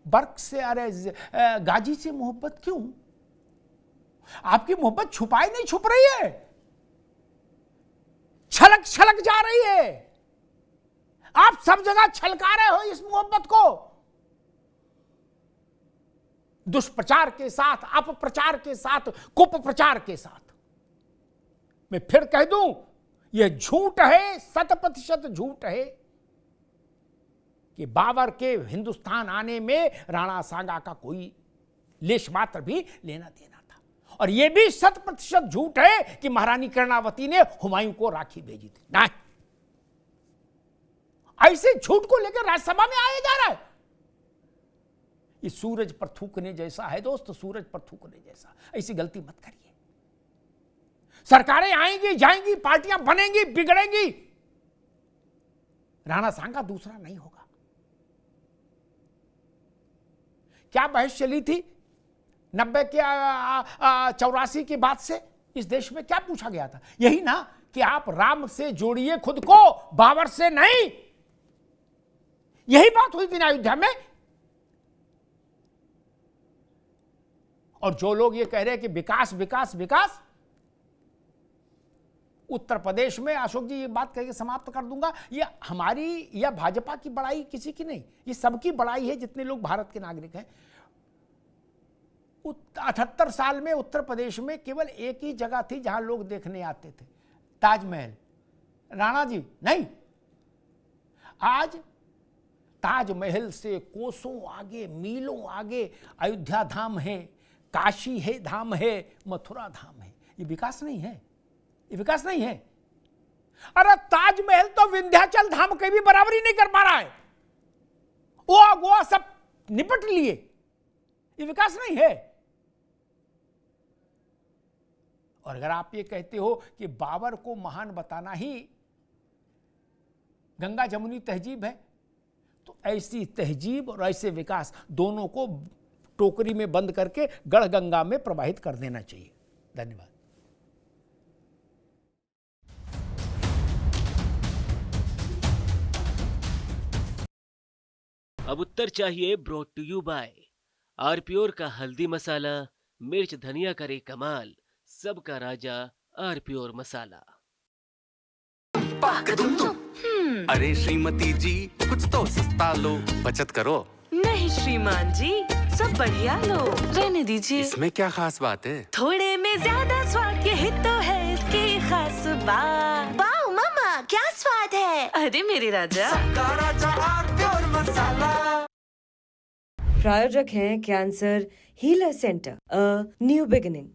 बर्क से, अरे गाजी से मोहब्बत क्यों? आपकी मोहब्बत छुपाई नहीं छुप रही है, छलक छलक जा रही है। आप सब जगह छलका रहे हो इस मोहब्बत को, दुष्प्रचार के साथ, अपप्रचार के साथ, कुप्रचार के साथ। मैं फिर कह दूं, यह झूठ है, 100% झूठ है कि बाबर के हिंदुस्तान आने में राणा सांगा का कोई लेश मात्र भी लेना देना था। और यह भी 100% झूठ है कि महारानी कर्णावती ने हुमायूं को राखी भेजी थी। नहीं, ऐसे झूठ को लेकर राज्यसभा में आया जा रहा है। ये सूरज पर थूकने जैसा है दोस्त, सूरज पर थूकने जैसा। ऐसी गलती मत करिए। सरकारें आएंगी जाएंगी, पार्टियां बनेंगी बिगड़ेंगी, राणा सांगा दूसरा नहीं होगा। क्या बहस चली थी 90 के 84 के बाद से इस देश में? क्या पूछा गया था? यही ना कि आप राम से जोड़िए खुद को, बाबर से नहीं। यही बात हुई थी ना अयोध्या में। और जो लोग ये कह रहे हैं कि विकास विकास विकास, उत्तर प्रदेश में, अशोक जी ये बात कह के समाप्त कर दूंगा, ये हमारी या भाजपा की बड़ाई किसी की नहीं, ये सबकी बड़ाई है जितने लोग भारत के नागरिक हैं। 78 साल में उत्तर प्रदेश में केवल एक ही जगह थी जहां लोग देखने आते थे, ताजमहल। राणा जी नहीं, आज ताजमहल से कोसों आगे, मीलों आगे अयोध्या धाम है, काशी है धाम है, मथुरा धाम है। ये विकास नहीं है। ये विकास नहीं है। अरे ताजमहल तो विंध्याचल धाम के भी बराबरी नहीं कर पा रहा है। गोवा सब निपट लिए, ये विकास नहीं है। और अगर आप ये कहते हो कि बाबर को महान बताना ही गंगा जमुनी तहजीब है, तो ऐसी तहजीब और ऐसे विकास दोनों को टोकरी में बंद करके गढ़गंगा में प्रवाहित कर देना चाहिए। धन्यवाद। अब उत्तर चाहिए ब्रॉट टू यू बाय आरपीओर का हल्दी मसाला, मिर्च धनिया करे कमाल, सबका राजा आरपीओर मसाला। अरे श्रीमती जी कुछ तो सस्ता लो, बचत करो। नहीं श्रीमान जी, सब बढ़िया लो, रहने दीजिए। इसमें क्या खास बात है? थोड़े में ज्यादा स्वाद, यही तो है इसकी खास बात। वाओ मामा, क्या स्वाद है। अरे मेरे राजा, प्रायोजक हैं cancer healer centre, a new beginning.